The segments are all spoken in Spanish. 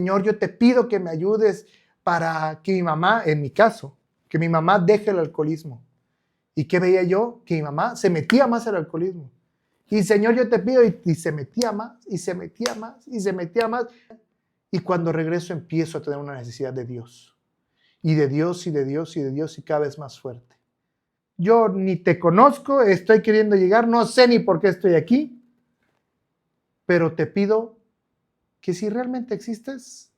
Señor, yo te pido que me ayudes para que mi mamá, en mi caso, que mi mamá deje el alcoholismo. ¿Y qué veía yo? Que mi mamá se metía más al alcoholismo. Y Señor, yo te pido, y se metía más, y se metía más, y se metía más. Y cuando regreso empiezo a tener una necesidad de Dios. Y de Dios, y de Dios, y de Dios, y cada vez más fuerte. Yo ni te conozco, estoy queriendo llegar, no sé ni por qué estoy aquí, pero te pido que si realmente existes,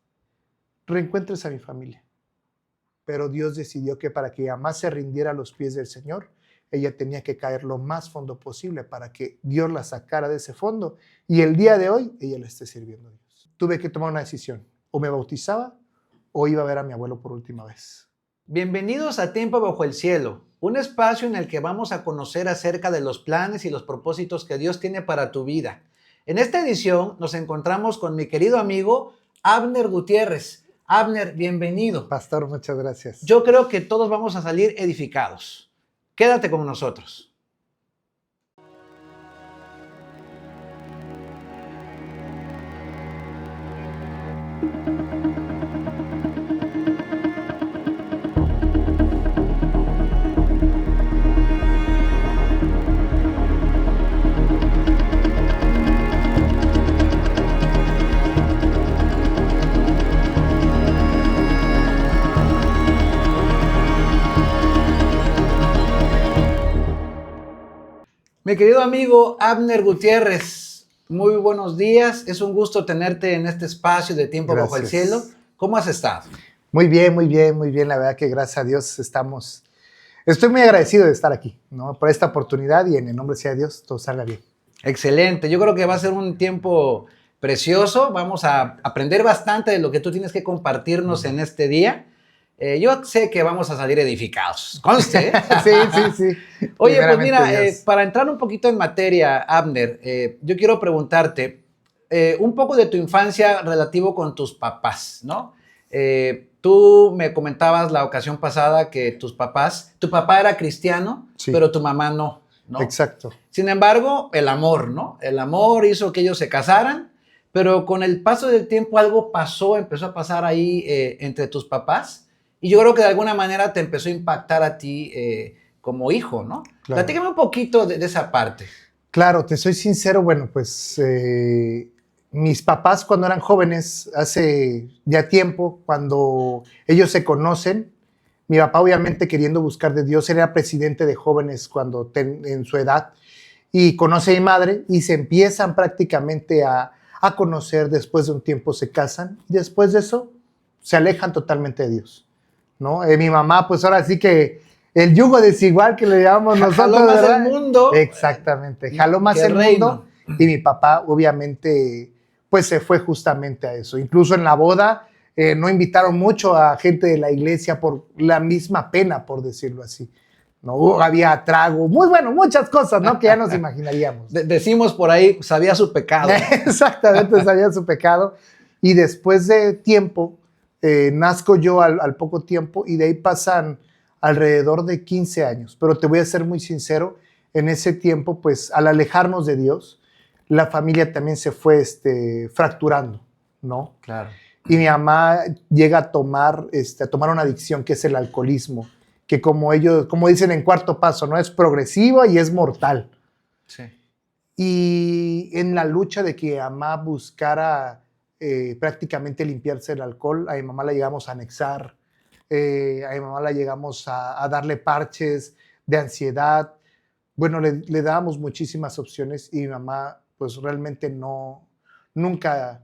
reencuentres a mi familia. Pero Dios decidió que para que jamás se rindiera a los pies del Señor, ella tenía que caer lo más fondo posible para que Dios la sacara de ese fondo y el día de hoy ella le esté sirviendo a Dios. Tuve que tomar una decisión, o me bautizaba o iba a ver a mi abuelo por última vez. Bienvenidos a Tiempo Bajo el Cielo, un espacio en el que vamos a conocer acerca de los planes y los propósitos que Dios tiene para tu vida. En esta edición nos encontramos con mi querido amigo Abner Gutiérrez. Abner, bienvenido. Pastor, muchas gracias. Yo creo que todos vamos a salir edificados. Quédate con nosotros. Mi querido amigo Abner Gutiérrez, muy buenos días. Es un gusto tenerte en este espacio de Tiempo Bajo el Cielo. ¿Cómo has estado? Muy bien, muy bien, muy bien. La verdad que gracias a Dios estoy muy agradecido de estar aquí, ¿no? Por esta oportunidad y en el nombre sea Dios, todo salga bien. Excelente. Yo creo que va a ser un tiempo precioso. Vamos a aprender bastante de lo que tú tienes que compartirnos en este día. Yo sé que vamos a salir edificados. Conste, ¿eh? Sí. Oye, pues mira, para entrar un poquito en materia, Abner, yo quiero preguntarte un poco de tu infancia relativo con tus papás, ¿no? Tú me comentabas la ocasión pasada que tu papá era cristiano, sí, pero tu mamá no, ¿no? Exacto. Sin embargo, el amor, ¿no? El amor hizo que ellos se casaran, pero con el paso del tiempo algo pasó, empezó a pasar ahí entre tus papás. Y yo creo que de alguna manera te empezó a impactar a ti como hijo, ¿no? Claro. Platícame un poquito de esa parte. Claro, te soy sincero, bueno, pues mis papás cuando eran jóvenes, hace ya tiempo, cuando ellos se conocen, mi papá obviamente queriendo buscar de Dios, era presidente de jóvenes en su edad, y conoce a mi madre y se empiezan prácticamente a conocer, después de un tiempo se casan, y después de eso se alejan totalmente de Dios, ¿no? Mi mamá, pues ahora sí que el yugo desigual que le llamamos nosotros, jaló más ¿verdad? el mundo. Exactamente, jaló más el mundo, y mi papá obviamente pues se fue justamente a eso. Incluso en la boda no invitaron mucho a gente de la iglesia por la misma pena, por decirlo así. No había trago, muy bueno, muchas cosas, ¿no? Que ya nos imaginaríamos. Decimos por ahí, sabía su pecado. Exactamente, sabía su pecado. Y después de tiempo, nazco yo al poco tiempo, y de ahí pasan alrededor de 15 años. Pero te voy a ser muy sincero, en ese tiempo, pues al alejarnos de Dios, la familia también se fue fracturando, ¿no? Claro. Y mi mamá llega a tomar una adicción que es el alcoholismo, que como dicen en Cuarto Paso, ¿no? Es progresivo y es mortal. Sí. Y en la lucha de que mi mamá buscara prácticamente limpiarse el alcohol, a mi mamá la llegamos a anexar, a mi mamá la llegamos a darle parches de ansiedad. Bueno, le dábamos muchísimas opciones, y mi mamá pues realmente nunca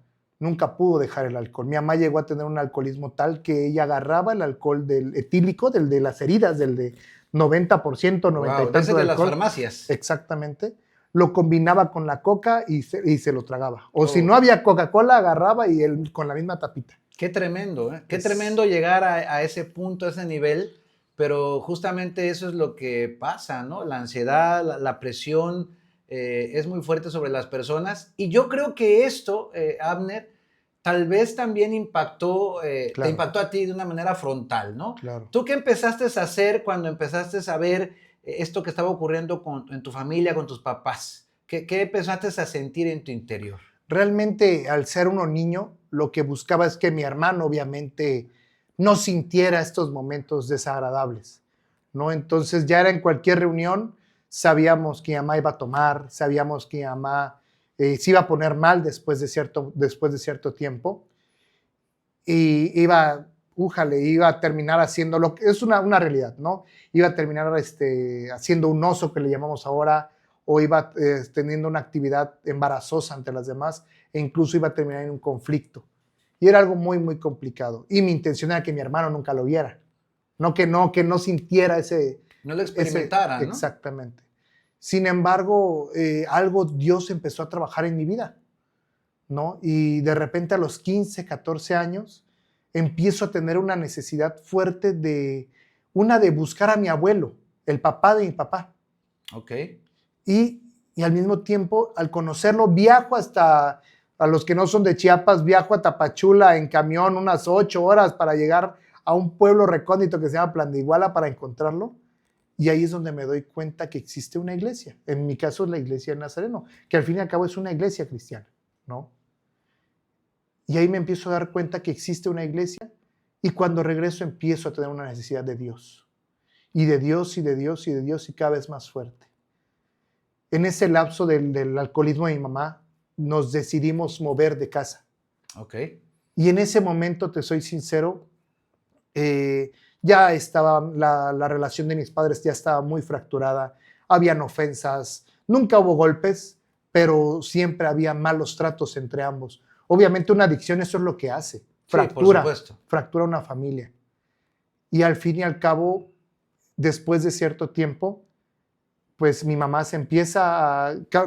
pudo dejar el alcohol. Mi mamá llegó a tener un alcoholismo tal que ella agarraba el alcohol del etílico, del de las heridas, del de 90%, 90% wow, y tanto de alcohol. Las farmacias. Exactamente. Lo combinaba con la coca y se lo tragaba. O si no había Coca-Cola, agarraba y él con la misma tapita. Qué tremendo, ¿eh? Qué tremendo llegar a ese punto, a ese nivel, pero justamente eso es lo que pasa, ¿no? La ansiedad, la presión es muy fuerte sobre las personas, y yo creo que esto, Abner, tal vez también Claro. te impactó a ti de una manera frontal, ¿no? Claro. ¿Tú qué empezaste a hacer cuando empezaste a ver esto que estaba ocurriendo en tu familia, con tus papás? ¿Qué empezaste a sentir en tu interior? Realmente, al ser uno niño, lo que buscaba es que mi hermano, obviamente, no sintiera estos momentos desagradables, ¿no? Entonces, ya era en cualquier reunión, sabíamos que mi mamá iba a tomar, sabíamos que mi mamá se iba a poner mal después de cierto tiempo y iba a terminar haciendo lo que es una realidad, ¿no? Iba a terminar haciendo un oso que le llamamos ahora, o iba teniendo una actividad embarazosa ante las demás, e incluso iba a terminar en un conflicto. Y era algo muy, muy complicado. Y mi intención era que mi hermano nunca lo viera, que no sintiera No lo experimentaran, ¿no? exactamente. Sin embargo, algo Dios empezó a trabajar en mi vida, ¿no? Y de repente a los 15, 14 años, empiezo a tener una necesidad fuerte de buscar a mi abuelo, el papá de mi papá. Ok. Y al mismo tiempo, al conocerlo, viajo hasta, a los que no son de Chiapas, viajo a Tapachula en camión unas 8 horas para llegar a un pueblo recóndito que se llama Plan de Iguala para encontrarlo. Y ahí es donde me doy cuenta que existe una iglesia. En mi caso es la iglesia del Nazareno, que al fin y al cabo es una iglesia cristiana, ¿no? Y ahí me empiezo a dar cuenta que existe una iglesia y cuando regreso empiezo a tener una necesidad de Dios. Y de Dios y de Dios y de Dios y cada vez más fuerte. En ese lapso del alcoholismo de mi mamá, nos decidimos mover de casa. Ok. Y en ese momento, te soy sincero, ya estaba, la relación de mis padres ya estaba muy fracturada, habían ofensas, nunca hubo golpes, pero siempre había malos tratos entre ambos. Obviamente una adicción eso es lo que hace, fractura, sí, por supuesto. Fractura una familia. Y al fin y al cabo, después de cierto tiempo, pues mi mamá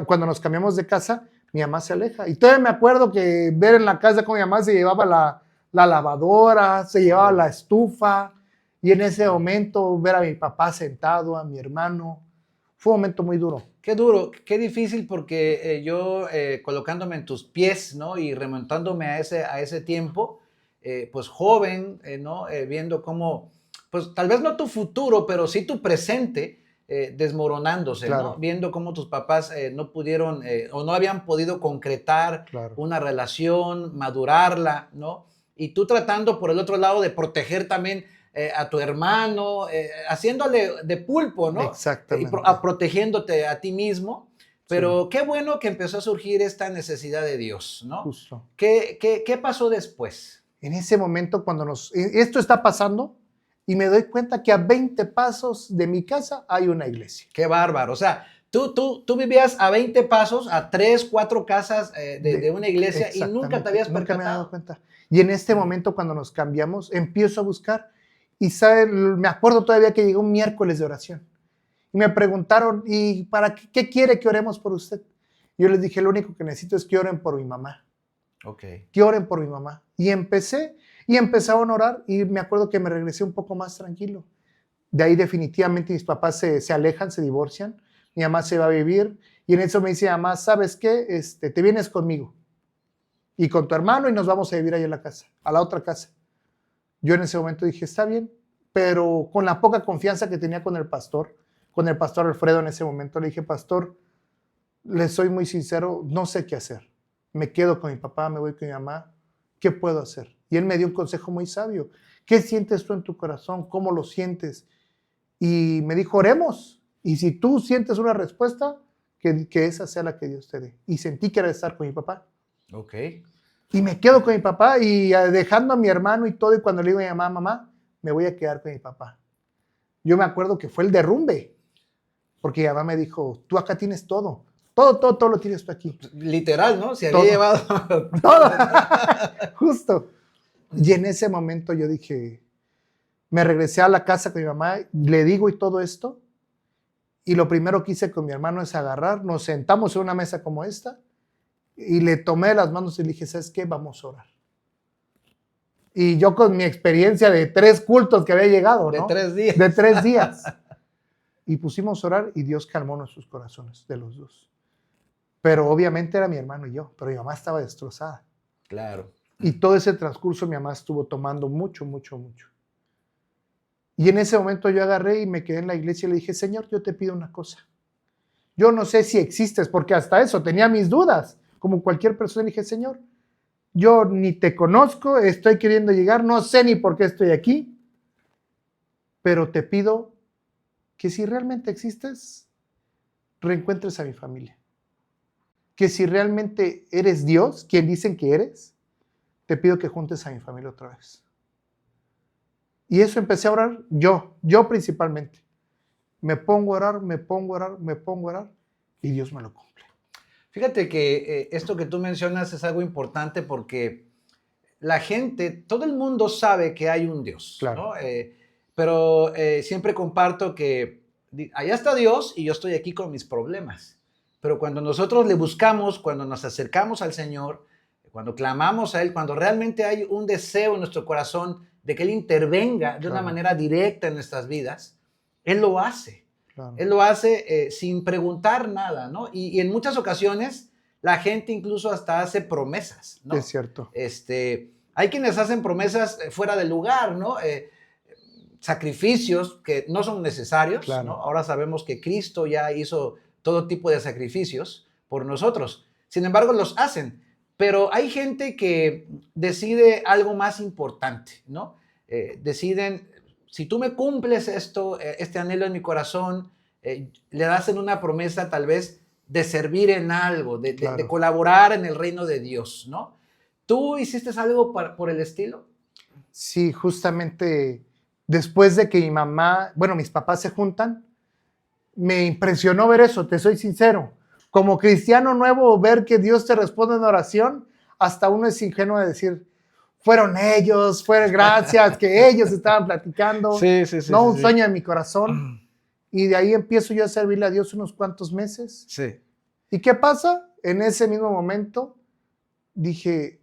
cuando nos cambiamos de casa, mi mamá se aleja. Y todavía me acuerdo que ver en la casa con mi mamá se llevaba la lavadora, se llevaba la estufa, y en ese momento ver a mi papá sentado, a mi hermano, fue un momento muy duro. Qué duro, qué difícil porque yo colocándome en tus pies, ¿no? Y remontándome a ese tiempo, pues joven, ¿no? Viendo cómo, pues tal vez no tu futuro, pero sí tu presente desmoronándose, Claro. ¿no? Viendo cómo tus papás no pudieron o no habían podido concretar Claro. una relación, madurarla, ¿no? Y tú tratando por el otro lado de proteger también a tu hermano, haciéndole de pulpo, ¿no? Exactamente. Protegiéndote a ti mismo. Pero sí, qué bueno que empezó a surgir esta necesidad de Dios, ¿no? Justo. ¿Qué pasó después? En ese momento, esto está pasando, y me doy cuenta que a 20 pasos de mi casa hay una iglesia. Qué bárbaro. O sea, tú vivías a 20 pasos, a 3, 4 casas de una iglesia y nunca te habías percatado. Nunca me había dado cuenta. Y en este momento, cuando nos cambiamos, empiezo a buscar. Y me acuerdo todavía que llegó un miércoles de oración. Y me preguntaron, ¿y para qué quiere que oremos por usted? Yo les dije, lo único que necesito es que oren por mi mamá. Ok. Que oren por mi mamá. Y empezaron a orar y me acuerdo que me regresé un poco más tranquilo. De ahí definitivamente mis papás se alejan, se divorcian. Mi mamá se va a vivir y en eso me dice, mamá, ¿sabes qué? Te vienes conmigo y con tu hermano y nos vamos a vivir ahí en la casa, a la otra casa. Yo en ese momento dije, está bien, pero con la poca confianza que tenía con el pastor Alfredo en ese momento, le dije, pastor, le soy muy sincero, no sé qué hacer. Me quedo con mi papá, me voy con mi mamá, ¿qué puedo hacer? Y él me dio un consejo muy sabio. ¿Qué sientes tú en tu corazón? ¿Cómo lo sientes? Y me dijo, oremos. Y si tú sientes una respuesta, que esa sea la que Dios te dé. Y sentí que era estar con mi papá. Ok. Y me quedo con mi papá y dejando a mi hermano y todo. Y cuando le digo a mi mamá, mamá, me voy a quedar con mi papá. Yo me acuerdo que fue el derrumbe. Porque mi mamá me dijo, tú acá tienes todo. Todo lo tienes tú aquí. Literal, ¿no? Se había Todo. llevado todo. Justo. Y en ese momento yo dije, me regresé a la casa con mi mamá, le digo y todo esto, y lo primero que hice con mi hermano es agarrar, nos sentamos en una mesa como esta, y le tomé las manos y le dije, ¿sabes qué? Vamos a orar. Y yo con mi experiencia de 3 cultos que había llegado, ¿no? De 3 días. De 3 días. Y pusimos a orar y Dios calmó nuestros corazones de los dos. Pero obviamente era mi hermano y yo, pero mi mamá estaba destrozada. Claro. Y todo ese transcurso mi mamá estuvo tomando mucho. Y en ese momento yo agarré y me quedé en la iglesia y le dije, Señor, yo te pido una cosa. Yo no sé si existes, porque hasta eso tenía mis dudas. como cualquier persona, dije, Señor, yo ni te conozco, estoy queriendo llegar, no sé ni por qué estoy aquí, pero te pido que si realmente existes, reencuentres a mi familia. Que si realmente eres Dios, quien dicen que eres, te pido que juntes a mi familia otra vez. Y eso empecé a orar yo principalmente. Me pongo a orar, me pongo a orar, me pongo a orar, y Dios me lo cumple. Fíjate que esto que tú mencionas es algo importante porque la gente, todo el mundo sabe que hay un Dios, Claro. ¿no? Pero siempre comparto que allá está Dios y yo estoy aquí con mis problemas. Pero cuando nosotros le buscamos, cuando nos acercamos al Señor, cuando clamamos a Él, cuando realmente hay un deseo en nuestro corazón de que Él intervenga de una manera directa en nuestras vidas, Él lo hace. Claro. Él lo hace sin preguntar nada, ¿no? Y en muchas ocasiones la gente incluso hasta hace promesas, ¿no? Es cierto. Hay quienes hacen promesas fuera del lugar, ¿no? Sacrificios que no son necesarios, Claro. ¿no? Ahora sabemos que Cristo ya hizo todo tipo de sacrificios por nosotros. Sin embargo, los hacen. Pero hay gente que decide algo más importante, ¿no? Deciden, si tú me cumples esto, este anhelo en mi corazón, le hacen una promesa tal vez de servir en algo, de colaborar en el reino de Dios, ¿no? ¿Tú hiciste algo por el estilo? Sí, justamente después de que mi mamá, bueno, mis papás se juntan, me impresionó ver eso, te soy sincero. Como cristiano nuevo, ver que Dios te responde en oración, hasta uno es ingenuo de decir, fueron ellos, fue gracias, que ellos estaban platicando, Sí, un sueño en mi corazón. Y de ahí empiezo yo a servirle a Dios unos cuantos meses. Sí. ¿Y qué pasa? En ese mismo momento dije,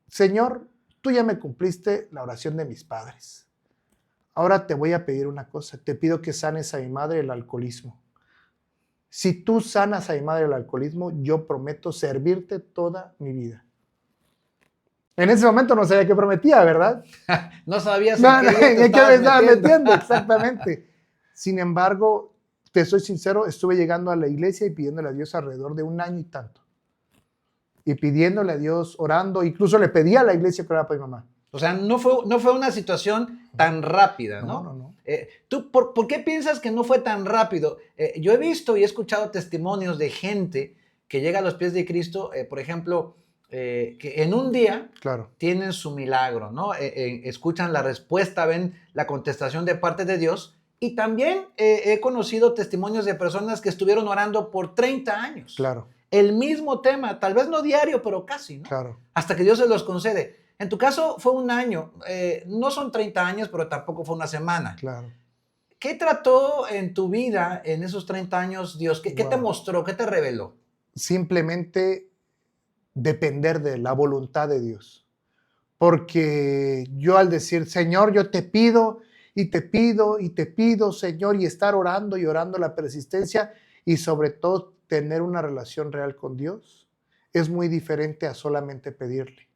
Señor, tú ya me cumpliste la oración de mis padres. Ahora te voy a pedir una cosa. Te pido que sanes a mi madre el alcoholismo. Si tú sanas a mi madre el alcoholismo, yo prometo servirte toda mi vida. En ese momento no sabía qué prometía, ¿verdad? No sabías en qué me estaba metiendo, exactamente. Sin embargo, te soy sincero, estuve llegando a la iglesia y pidiéndole a Dios alrededor de 1 año y tanto. Y pidiéndole a Dios, orando, incluso le pedí a la iglesia que orara para mi mamá. O sea, no fue una situación tan rápida, ¿no? No. ¿Tú por qué piensas que no fue tan rápido? Yo he visto y he escuchado testimonios de gente que llega a los pies de Cristo, por ejemplo, que en un día tienen su milagro, ¿no? Escuchan la respuesta, ven la contestación de parte de Dios. Y también he conocido testimonios de personas que estuvieron orando por 30 años. Claro. El mismo tema, tal vez no diario, pero casi, ¿no? Claro. Hasta que Dios se los concede. En tu caso fue 1 año, no son 30 años, pero tampoco fue una semana. Claro. ¿Qué trató en tu vida en esos 30 años Dios? ¿Qué te mostró? ¿Qué te reveló? Simplemente depender de la voluntad de Dios. Porque yo al decir, Señor, yo te pido y te pido y te pido, Señor, y estar orando y orando la persistencia y sobre todo tener una relación real con Dios, es muy diferente a solamente pedirle.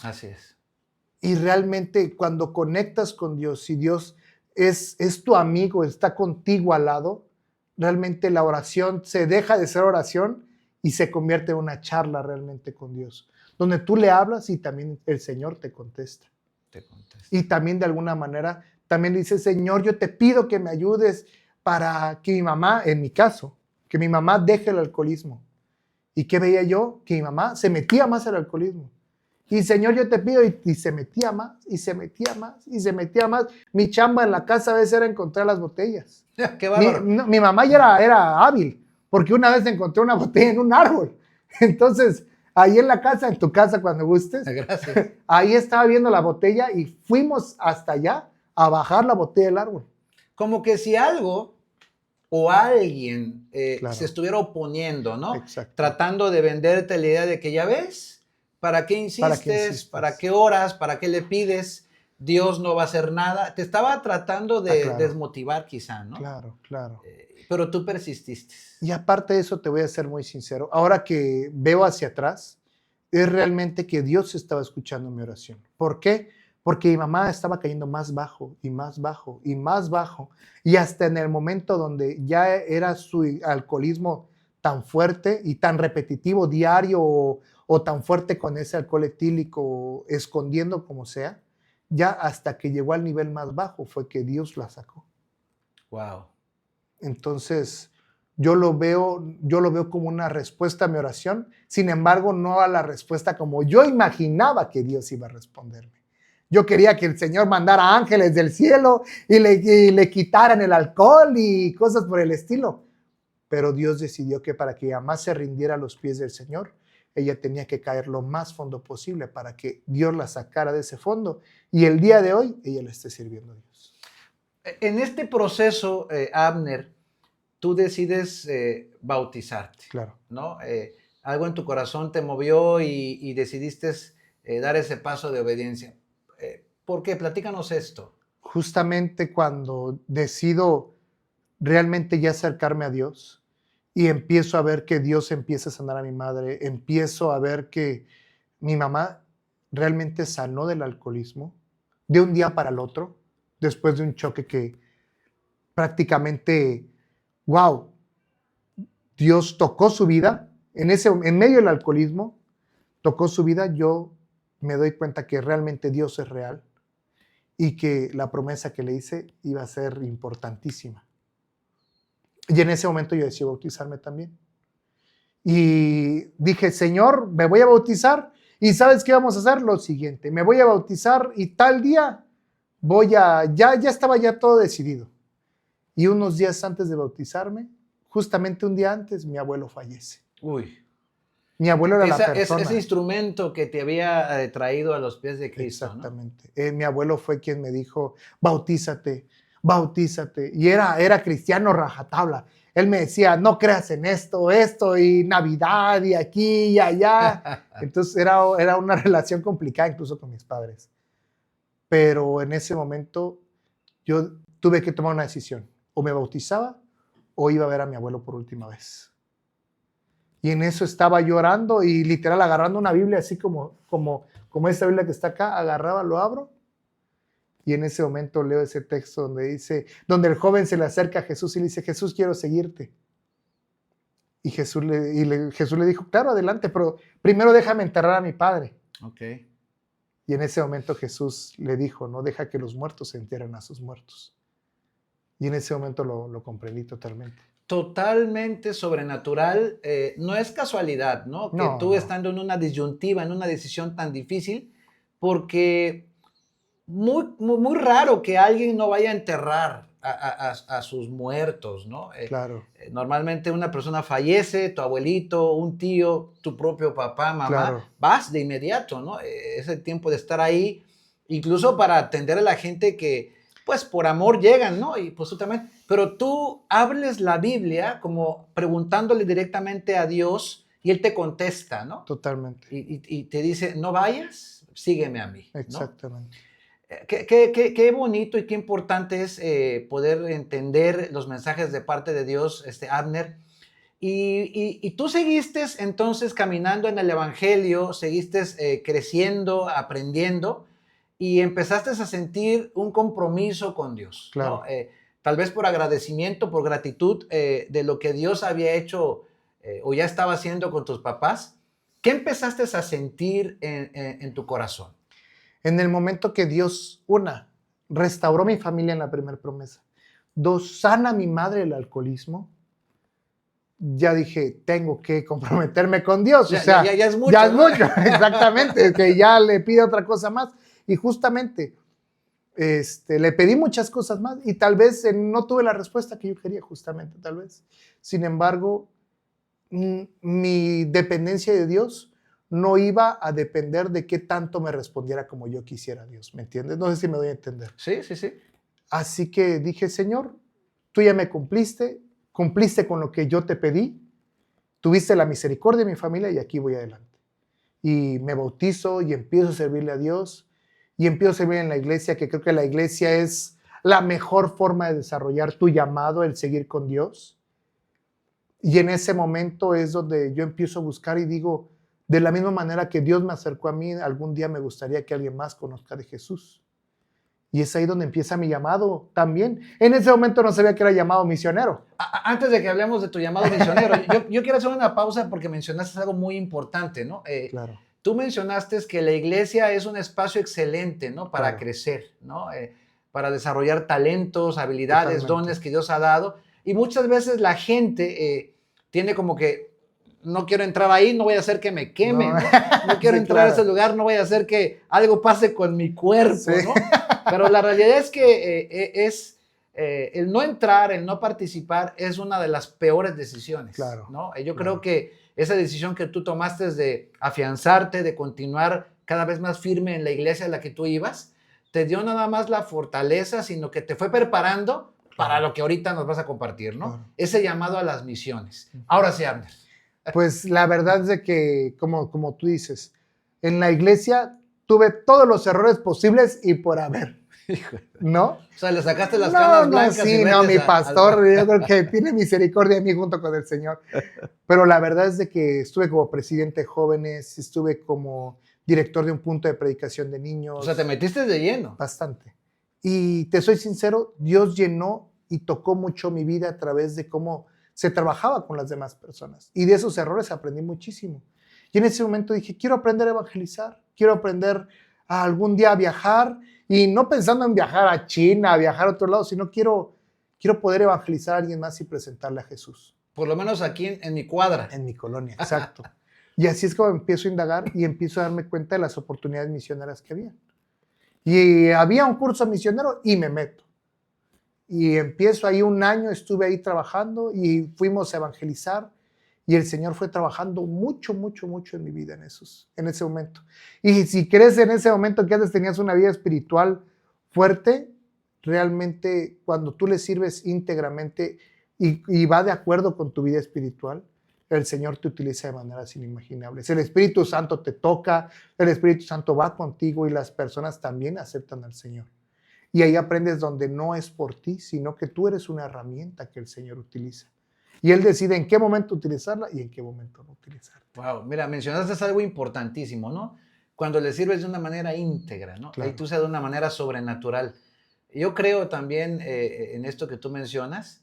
Así es. Y realmente cuando conectas con Dios, si Dios es tu amigo, está contigo al lado, realmente la oración se deja de ser oración y se convierte en una charla realmente con Dios, donde tú le hablas y también el Señor te contesta. Y también de alguna manera, también dice, Señor, yo te pido que me ayudes para que mi mamá, en mi caso, que mi mamá deje el alcoholismo. ¿Y qué veía yo? Que mi mamá se metía más al alcoholismo. Y Señor, yo te pido, y se metía más, y se metía más, y se metía más. Mi chamba en la casa a veces era encontrar las botellas. ¡Qué bárbaro! Mi mamá ya era hábil, porque una vez encontré una botella en un árbol. Entonces, ahí en la casa, en tu casa cuando gustes, gracias, ahí estaba viendo la botella y fuimos hasta allá a bajar la botella del árbol. Como que si algo o alguien se estuviera oponiendo, ¿no? Exacto. Tratando de venderte la idea de que ya ves, ¿para qué insistes? ¿Para qué oras? ¿Para qué le pides? Dios no va a hacer nada. Te estaba tratando de desmotivar quizá, ¿no? Claro. Pero tú persististe. Y aparte de eso, te voy a ser muy sincero. Ahora que veo hacia atrás, es realmente que Dios estaba escuchando mi oración. ¿Por qué? Porque mi mamá estaba cayendo más bajo y más bajo y más bajo. Y hasta en el momento donde ya era su alcoholismo tan fuerte y tan repetitivo diario o tan fuerte con ese alcohol etílico, escondiendo como sea, ya hasta que llegó al nivel más bajo fue que Dios la sacó. Wow. Entonces, yo lo veo como una respuesta a mi oración, sin embargo, no a la respuesta como yo imaginaba que Dios iba a responderme. Yo quería que el Señor mandara ángeles del cielo y le quitaran el alcohol y cosas por el estilo. Pero Dios decidió que para que ella más se rindiera a los pies del Señor, ella tenía que caer lo más fondo posible para que Dios la sacara de ese fondo. Y el día de hoy, ella le esté sirviendo a Dios. En este proceso, Abner, tú decides bautizarte, Claro. ¿no? Algo en tu corazón te movió y decidiste dar ese paso de obediencia. ¿Por qué? Platícanos esto. Justamente cuando decido realmente ya acercarme a Dios y empiezo a ver que Dios empieza a sanar a mi madre, empiezo a ver que mi mamá realmente sanó del alcoholismo de un día para el otro, después de un choque que prácticamente, wow, Dios tocó su vida en medio del alcoholismo, tocó su vida. Yo me doy cuenta que realmente Dios es real y que la promesa que le hice iba a ser importantísima. Y en ese momento yo decidí bautizarme también. Y dije, Señor, me voy a bautizar. ¿Y sabes qué vamos a hacer? Lo siguiente, me voy a bautizar y tal día ya estaba ya todo decidido. Y unos días antes de bautizarme, justamente un día antes, mi abuelo fallece. Uy. Mi abuelo era la persona. Ese instrumento que te había traído a los pies de Cristo. Exactamente. ¿No? Mi abuelo fue quien me dijo, bautízate, bautízate. Y era cristiano rajatabla. Él me decía, no creas en esto, y Navidad, y aquí, y allá. Entonces era una relación complicada incluso con mis padres. Pero en ese momento yo tuve que tomar una decisión. O me bautizaba o iba a ver a mi abuelo por última vez. Y en eso estaba llorando y literal agarrando una Biblia así como esta Biblia que está acá, agarraba, lo abro. Y en ese momento leo ese texto donde el joven se le acerca a Jesús y le dice, Jesús, quiero seguirte. Y Jesús le dijo, claro, adelante, pero primero déjame enterrar a mi padre. Okay. Y en ese momento Jesús le dijo, no deja que los muertos se entierren a sus muertos. Y en ese momento lo comprendí totalmente. Totalmente sobrenatural. No es casualidad, ¿no? Que tú estando en una disyuntiva, en una decisión tan difícil, porque muy raro que alguien no vaya a enterrar a sus muertos, ¿no? Claro. Normalmente una persona fallece, tu abuelito, un tío, tu propio papá, mamá, Claro. Vas de inmediato, ¿no? Es el tiempo de estar ahí, incluso para atender a la gente que, pues, por amor llegan, ¿no? Y pues tú también. Pero tú hables la Biblia como preguntándole directamente a Dios y Él te contesta, ¿no? Totalmente. Y te dice, no vayas, sígueme a mí, ¿no? Exactamente. Qué bonito y qué importante es poder entender los mensajes de parte de Dios, Abner. Y tú seguiste entonces caminando en el Evangelio, seguiste creciendo, aprendiendo y empezaste a sentir un compromiso con Dios, Claro. ¿no? Tal vez por agradecimiento, por gratitud de lo que Dios había hecho o ya estaba haciendo con tus papás. ¿Qué empezaste a sentir en tu corazón? En el momento que Dios, restauró mi familia en la primera promesa, dos, sana a mi madre el alcoholismo, ya dije, tengo que comprometerme con Dios. Ya es mucho. Ya es ¿no? mucho, exactamente, que ya le pide otra cosa más. Y justamente le pedí muchas cosas más y tal vez no tuve la respuesta que yo quería, justamente, tal vez. Sin embargo, mi dependencia de Dios no iba a depender de qué tanto me respondiera como yo quisiera Dios, ¿me entiendes? No sé si me doy a entender. Sí. Así que dije, Señor, tú ya me cumpliste con lo que yo te pedí, tuviste la misericordia de mi familia y aquí voy adelante. Y me bautizo y empiezo a servirle a Dios y empiezo a servir en la iglesia, que creo que la iglesia es la mejor forma de desarrollar tu llamado, el seguir con Dios. Y en ese momento es donde yo empiezo a buscar y digo, de la misma manera que Dios me acercó a mí, algún día me gustaría que alguien más conozca de Jesús. Y es ahí donde empieza mi llamado también. En ese momento no sabía que era llamado misionero. Antes de que hablemos de tu llamado misionero, yo quiero hacer una pausa porque mencionaste algo muy importante, ¿no? Claro. Tú mencionaste que la iglesia es un espacio excelente, ¿no? Para Claro. crecer, ¿no? Para desarrollar talentos, habilidades, Totalmente. dones que Dios ha dado. Y muchas veces la gente tiene como que, no quiero entrar ahí, no voy a hacer que me quemen, ¿no? No quiero Sí, entrar claro. a ese lugar, no voy a hacer que algo pase con mi cuerpo, Sí. ¿no? Pero la realidad es que el no entrar, el no participar es una de las peores decisiones, Claro, ¿no? Yo claro. creo que esa decisión que tú tomaste de afianzarte, de continuar cada vez más firme en la iglesia a la que tú ibas, te dio nada más la fortaleza, sino que te fue preparando para lo que ahorita nos vas a compartir, ¿no? Claro. Ese llamado a las misiones. Ahora sí, Abner. Pues la verdad es de que, como tú dices, en la iglesia tuve todos los errores posibles y por haber, ¿no? O sea, le sacaste las No, canas blancas sí, y no, vete mi pastor, yo creo que tiene misericordia de mí junto con el Señor. Pero la verdad es de que estuve como presidente de jóvenes, estuve como director de un punto de predicación de niños. O sea, te metiste de lleno. Bastante. Y te soy sincero, Dios llenó y tocó mucho mi vida a través de cómo se trabajaba con las demás personas. Y de esos errores aprendí muchísimo. Y en ese momento dije, quiero aprender a evangelizar, quiero aprender a algún día a viajar, y no pensando en viajar a China, a viajar a otro lado, sino quiero poder evangelizar a alguien más y presentarle a Jesús. Por lo menos aquí en mi cuadra. En mi colonia, exacto. Y así es como empiezo a indagar y empiezo a darme cuenta de las oportunidades misioneras que había. Y había un curso misionero y me meto. Y empiezo ahí un año, estuve ahí trabajando y fuimos a evangelizar. Y el Señor fue trabajando mucho, mucho, mucho en mi vida en ese momento. Y si crees en ese momento que antes tenías una vida espiritual fuerte, realmente cuando tú le sirves íntegramente y va de acuerdo con tu vida espiritual, el Señor te utiliza de maneras inimaginables. El Espíritu Santo te toca, el Espíritu Santo va contigo y las personas también aceptan al Señor. Y ahí aprendes donde no es por ti, sino que tú eres una herramienta que el Señor utiliza. Y Él decide en qué momento utilizarla y en qué momento no utilizarla. Wow, mira, mencionaste algo importantísimo, ¿no? Cuando le sirves de una manera íntegra, ¿no? Claro. Y tú seas de una manera sobrenatural. Yo creo también en esto que tú mencionas,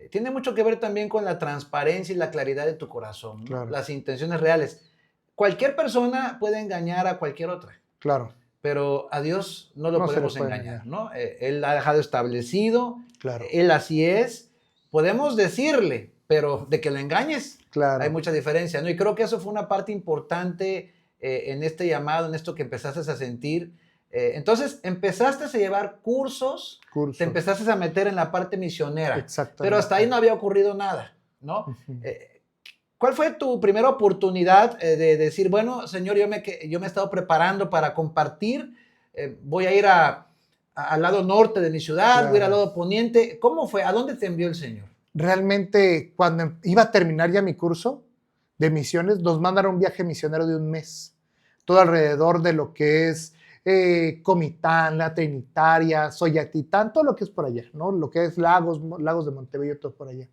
tiene mucho que ver también con la transparencia y la claridad de tu corazón, ¿no? Claro. Las intenciones reales. Cualquier persona puede engañar a cualquier otra. Claro. Pero a Dios no lo No se le podemos puede engañar, engañar. ¿no? Él ha dejado establecido, Claro. Él así es. Podemos decirle, pero de que lo engañes, Claro. hay mucha diferencia, ¿no? Y creo que eso fue una parte importante en este llamado, en esto que empezaste a sentir. Entonces, empezaste a llevar cursos, te empezaste a meter en la parte misionera. Exactamente. Pero hasta ahí no había ocurrido nada, ¿no? Uh-huh. ¿Cuál fue tu primera oportunidad de decir, bueno, Señor, yo me he estado preparando para compartir, voy a ir al lado norte de mi ciudad, Claro. voy a ir al lado poniente? ¿Cómo fue? ¿A dónde te envió el Señor? Realmente, cuando iba a terminar ya mi curso de misiones, nos mandaron un viaje misionero de un mes, todo alrededor de lo que es Comitán, La Trinitaria, Soyatitán, todo lo que es por allá, ¿no? Lo que es Lagos de Montebello, todo por allá.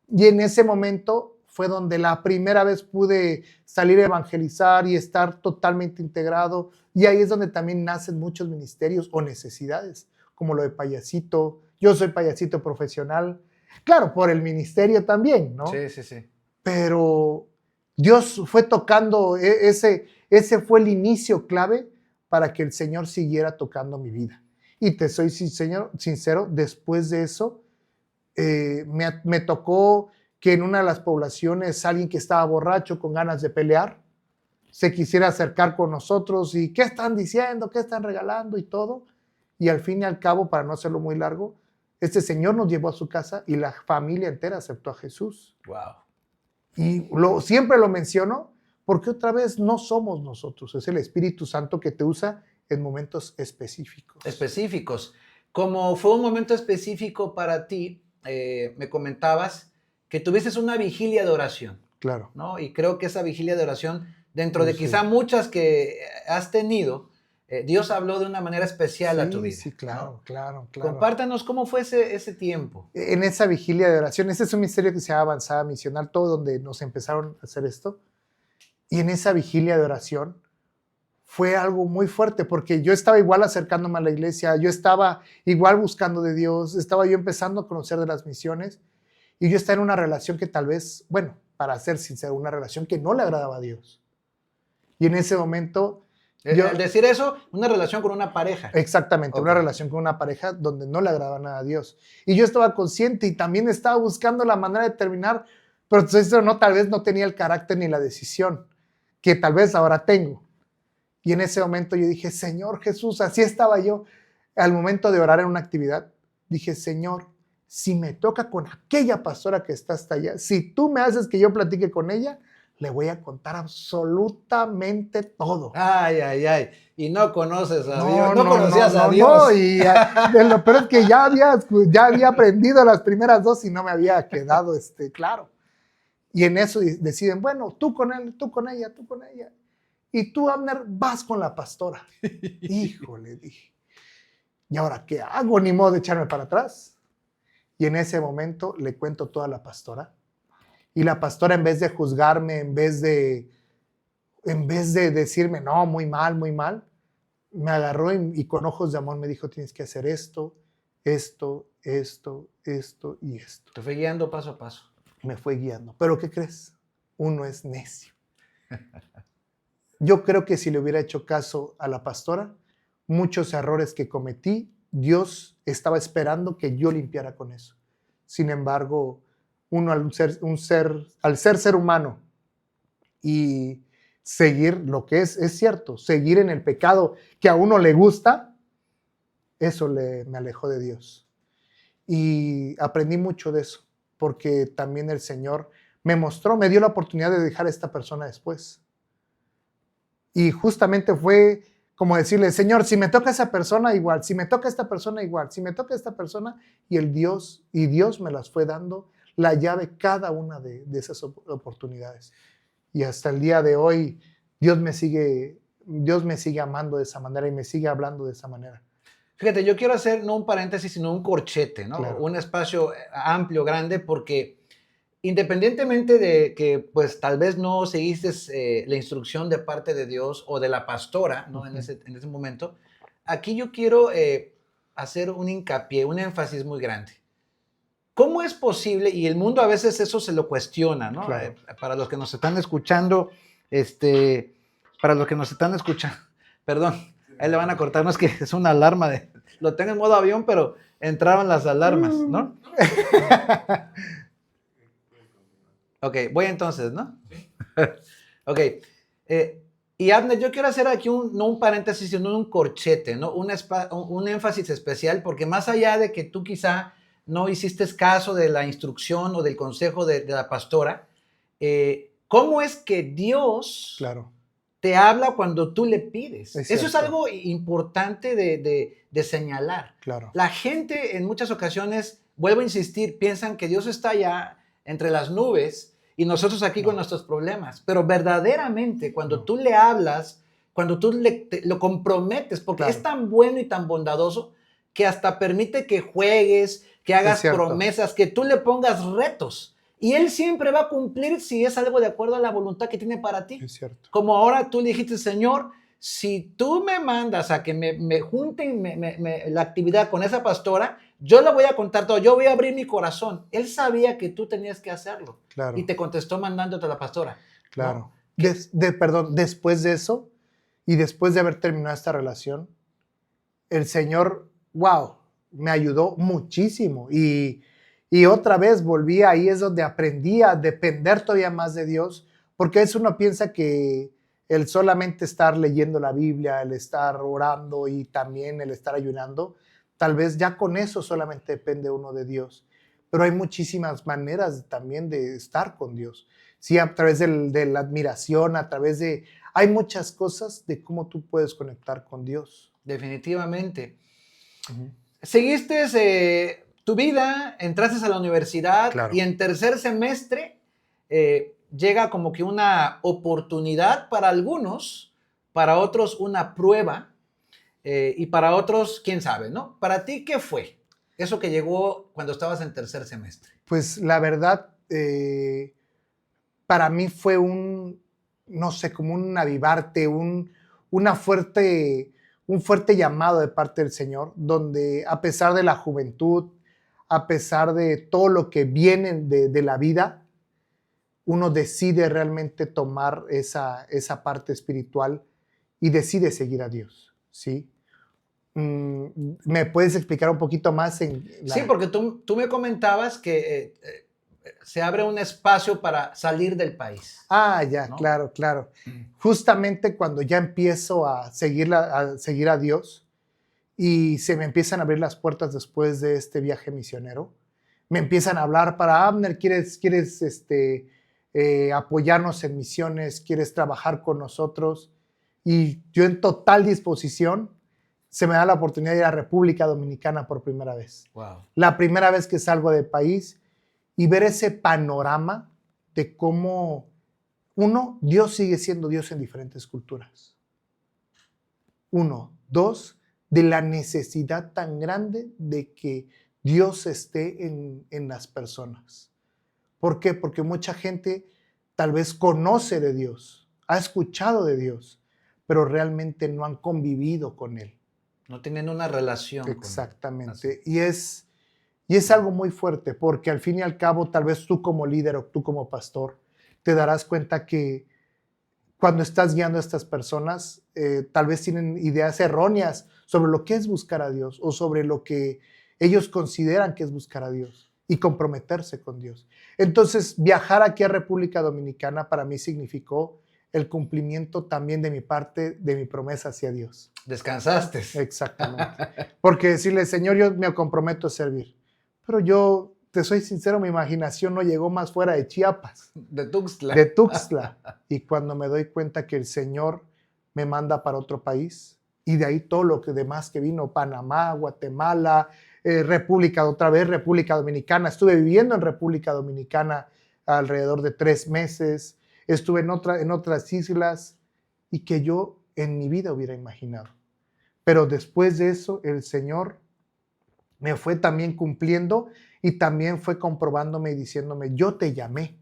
Y en ese momento fue donde la primera vez pude salir a evangelizar y estar totalmente integrado. Y ahí es donde también nacen muchos ministerios o necesidades, como lo de payasito. Yo soy payasito profesional, claro, por el ministerio también, ¿no? Sí, sí, sí. Pero Dios fue tocando, ese fue el inicio clave para que el Señor siguiera tocando mi vida. Y te soy sincero, después de eso, me tocó que en una de las poblaciones alguien que estaba borracho con ganas de pelear se quisiera acercar con nosotros y ¿qué están diciendo? ¿Qué están regalando? Y todo. Y al fin y al cabo, para no hacerlo muy largo, este señor nos llevó a su casa y la familia entera aceptó a Jesús. Wow. Y siempre lo menciono porque otra vez no somos nosotros, es el Espíritu Santo que te usa en momentos específicos. Específicos. Como fue un momento específico para ti, me comentabas que tuviste una vigilia de oración. Claro. ¿No? Y creo que esa vigilia de oración, dentro de quizá muchas que has tenido, Dios habló de una manera especial a tu vida. Sí, claro, ¿no? claro. Compártanos cómo fue ese tiempo. En esa vigilia de oración, ese es un ministerio que se llama Avanzada Misional, todo donde nos empezaron a hacer esto. Y en esa vigilia de oración fue algo muy fuerte porque yo estaba igual acercándome a la iglesia, yo estaba igual buscando de Dios, estaba yo empezando a conocer de las misiones y yo estaba en una relación que tal vez, bueno, para ser sincero, una relación que no le agradaba a Dios. Y en ese momento... Al decir eso, una relación con una pareja. Exactamente, una relación con una pareja donde no le agradaba nada a Dios. Y yo estaba consciente y también estaba buscando la manera de terminar, pero entonces no, tal vez no tenía el carácter ni la decisión que tal vez ahora tengo. Y en ese momento yo dije, Señor Jesús, así estaba yo al momento de orar en una actividad. Dije, Señor, si me toca con aquella pastora que está hasta allá, si tú me haces que yo platique con ella, le voy a contar absolutamente todo. Ay, ay, ay. Y no conoces a No, Dios. no conocías a Dios. No, y lo peor es que ya había aprendido las primeras dos y no me había quedado claro. Y en eso deciden, bueno, tú con él, tú con ella, tú con ella. Y tú, Abner, vas con la pastora. Híjole, dije. ¿Y ahora qué hago? Ni modo de echarme para atrás. Y en ese momento le cuento todo a la pastora. Y la pastora, en vez de juzgarme, en vez de decirme, no, muy mal, me agarró y con ojos de amor me dijo, tienes que hacer esto, esto, esto, esto y esto. Te fue guiando paso a paso. Me fue guiando. ¿Pero qué crees? Uno es necio. Yo creo que si le hubiera hecho caso a la pastora, muchos errores que cometí, Dios estaba esperando que yo limpiara con eso. Sin embargo, uno al ser ser humano y seguir lo que es cierto, seguir en el pecado que a uno le gusta, eso me alejó de Dios. Y aprendí mucho de eso, porque también el Señor me dio la oportunidad de dejar a esta persona después. Y justamente fue como decirle, Señor, si me toca esa persona, igual, si me toca esta persona, igual, si me toca esta persona, y Dios me las fue dando la llave cada una de esas oportunidades. Y hasta el día de hoy, Dios me sigue amando de esa manera y me sigue hablando de esa manera. Fíjate, yo quiero hacer no un paréntesis, sino un corchete, ¿no? Claro. Un espacio amplio, grande, porque independientemente de que, pues, tal vez no seguiste la instrucción de parte de Dios o de la pastora, ¿no? Uh-huh. En ese momento, aquí yo quiero hacer un hincapié, un énfasis muy grande. ¿Cómo es posible? Y el mundo a veces eso se lo cuestiona, ¿no? Claro. Para los que nos están escuchando, perdón, ahí le van a cortar, no es que es una alarma, lo tengo en modo avión, pero entraron las alarmas, ¿no? Ok, voy entonces, ¿no? Ok, y Abner, yo quiero hacer aquí no un paréntesis, sino un corchete, ¿no? Un énfasis especial, porque más allá de que tú quizá no hiciste caso de la instrucción o del consejo de la pastora, ¿cómo es que Dios claro. te habla cuando tú le pides? Eso es algo importante de señalar. Claro. La gente en muchas ocasiones, vuelvo a insistir, piensan que Dios está allá entre las nubes y nosotros aquí con nuestros problemas. Pero verdaderamente, cuando tú le hablas, cuando tú lo comprometes, porque es tan bueno y tan bondadoso que hasta permite que juegues, que hagas promesas, que tú le pongas retos. Y Él siempre va a cumplir si es algo de acuerdo a la voluntad que tiene para ti. Es cierto. Como ahora tú le dijiste, Señor, si tú me mandas a que me junten la actividad con esa pastora, yo le voy a contar todo, yo voy a abrir mi corazón. Él sabía que tú tenías que hacerlo. Claro. Y te contestó mandándote a la pastora. Claro. ¿No? Después de eso y después de haber terminado esta relación, el Señor, wow, me ayudó muchísimo. Y otra vez volví, ahí es donde aprendí a depender todavía más de Dios, porque eso uno piensa que el solamente estar leyendo la Biblia, el estar orando y también el estar ayunando, tal vez ya con eso solamente depende uno de Dios. Pero hay muchísimas maneras también de estar con Dios. Sí, a través de la admiración, a través de... Hay muchas cosas de cómo tú puedes conectar con Dios. Definitivamente. Uh-huh. Seguiste tu vida, entraste a la universidad, claro, y en tercer semestre llega como que una oportunidad para algunos, para otros una prueba y para otros, quién sabe, ¿no? Para ti, ¿qué fue eso que llegó cuando estabas en tercer semestre? Pues la verdad, para mí fue no sé, como un avivarte, un un fuerte llamado de parte del Señor, donde a pesar de la juventud, a pesar de todo lo que viene de la vida, uno decide realmente tomar esa parte espiritual y decide seguir a Dios, ¿sí? ¿Me puedes explicar un poquito más en Sí, porque tú me comentabas que se abre un espacio para salir del país. Ah, ya, ¿no? claro, claro. Justamente cuando ya empiezo a seguir a Dios y se me empiezan a abrir las puertas después de este viaje misionero, me empiezan a hablar para Abner, ¿quieres apoyarnos en misiones? ¿Quieres trabajar con nosotros? Y yo en total disposición, se me da la oportunidad de ir a República Dominicana por primera vez. Wow. La primera vez que salgo del país y ver ese panorama de cómo, uno, Dios sigue siendo Dios en diferentes culturas. Uno. Dos, de la necesidad tan grande de que Dios esté en las personas. ¿Por qué? Porque mucha gente tal vez conoce de Dios, ha escuchado de Dios, pero realmente no han convivido con Él. No tienen una relación. Exactamente. Y es algo muy fuerte, porque al fin y al cabo, tal vez tú como líder o tú como pastor, te darás cuenta que cuando estás guiando a estas personas, tal vez tienen ideas erróneas sobre lo que es buscar a Dios o sobre lo que ellos consideran que es buscar a Dios y comprometerse con Dios. Entonces, viajar aquí a República Dominicana para mí significó el cumplimiento también de mi parte, de mi promesa hacia Dios. Descansaste. Exactamente. Porque decirle, Señor, yo me comprometo a servir. Pero yo, te soy sincero, mi imaginación no llegó más fuera de Chiapas. De Tuxtla. De Tuxtla. Y cuando me doy cuenta que el Señor me manda para otro país, y de ahí todo lo que demás que vino, Panamá, Guatemala, República Dominicana. Estuve viviendo en República Dominicana alrededor de 3 meses. Estuve en otras islas y que yo en mi vida hubiera imaginado. Pero después de eso, el Señor me fue también cumpliendo y también fue comprobándome y diciéndome, yo te llamé.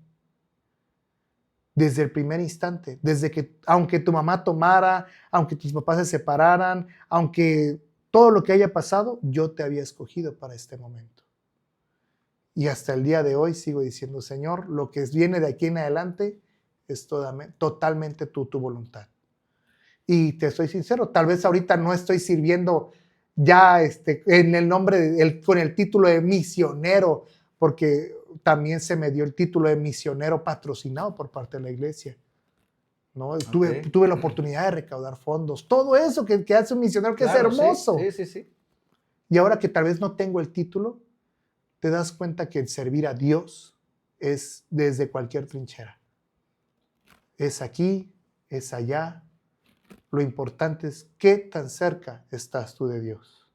Desde el primer instante, desde que, aunque tu mamá tomara, aunque tus papás se separaran, aunque todo lo que haya pasado, yo te había escogido para este momento. Y hasta el día de hoy sigo diciendo, Señor, lo que viene de aquí en adelante es totalmente tu voluntad. Y te soy sincero, tal vez ahorita no estoy sirviendo ya en el nombre, con el título de misionero, porque también se me dio el título de misionero patrocinado por parte de la iglesia. ¿no? Okay. Tuve la oportunidad de recaudar fondos, todo eso que hace un misionero, que claro, es hermoso. Sí. Y ahora que tal vez no tengo el título, te das cuenta que el servir a Dios es desde cualquier trinchera. Es aquí, es allá. Lo importante es qué tan cerca estás tú de Dios.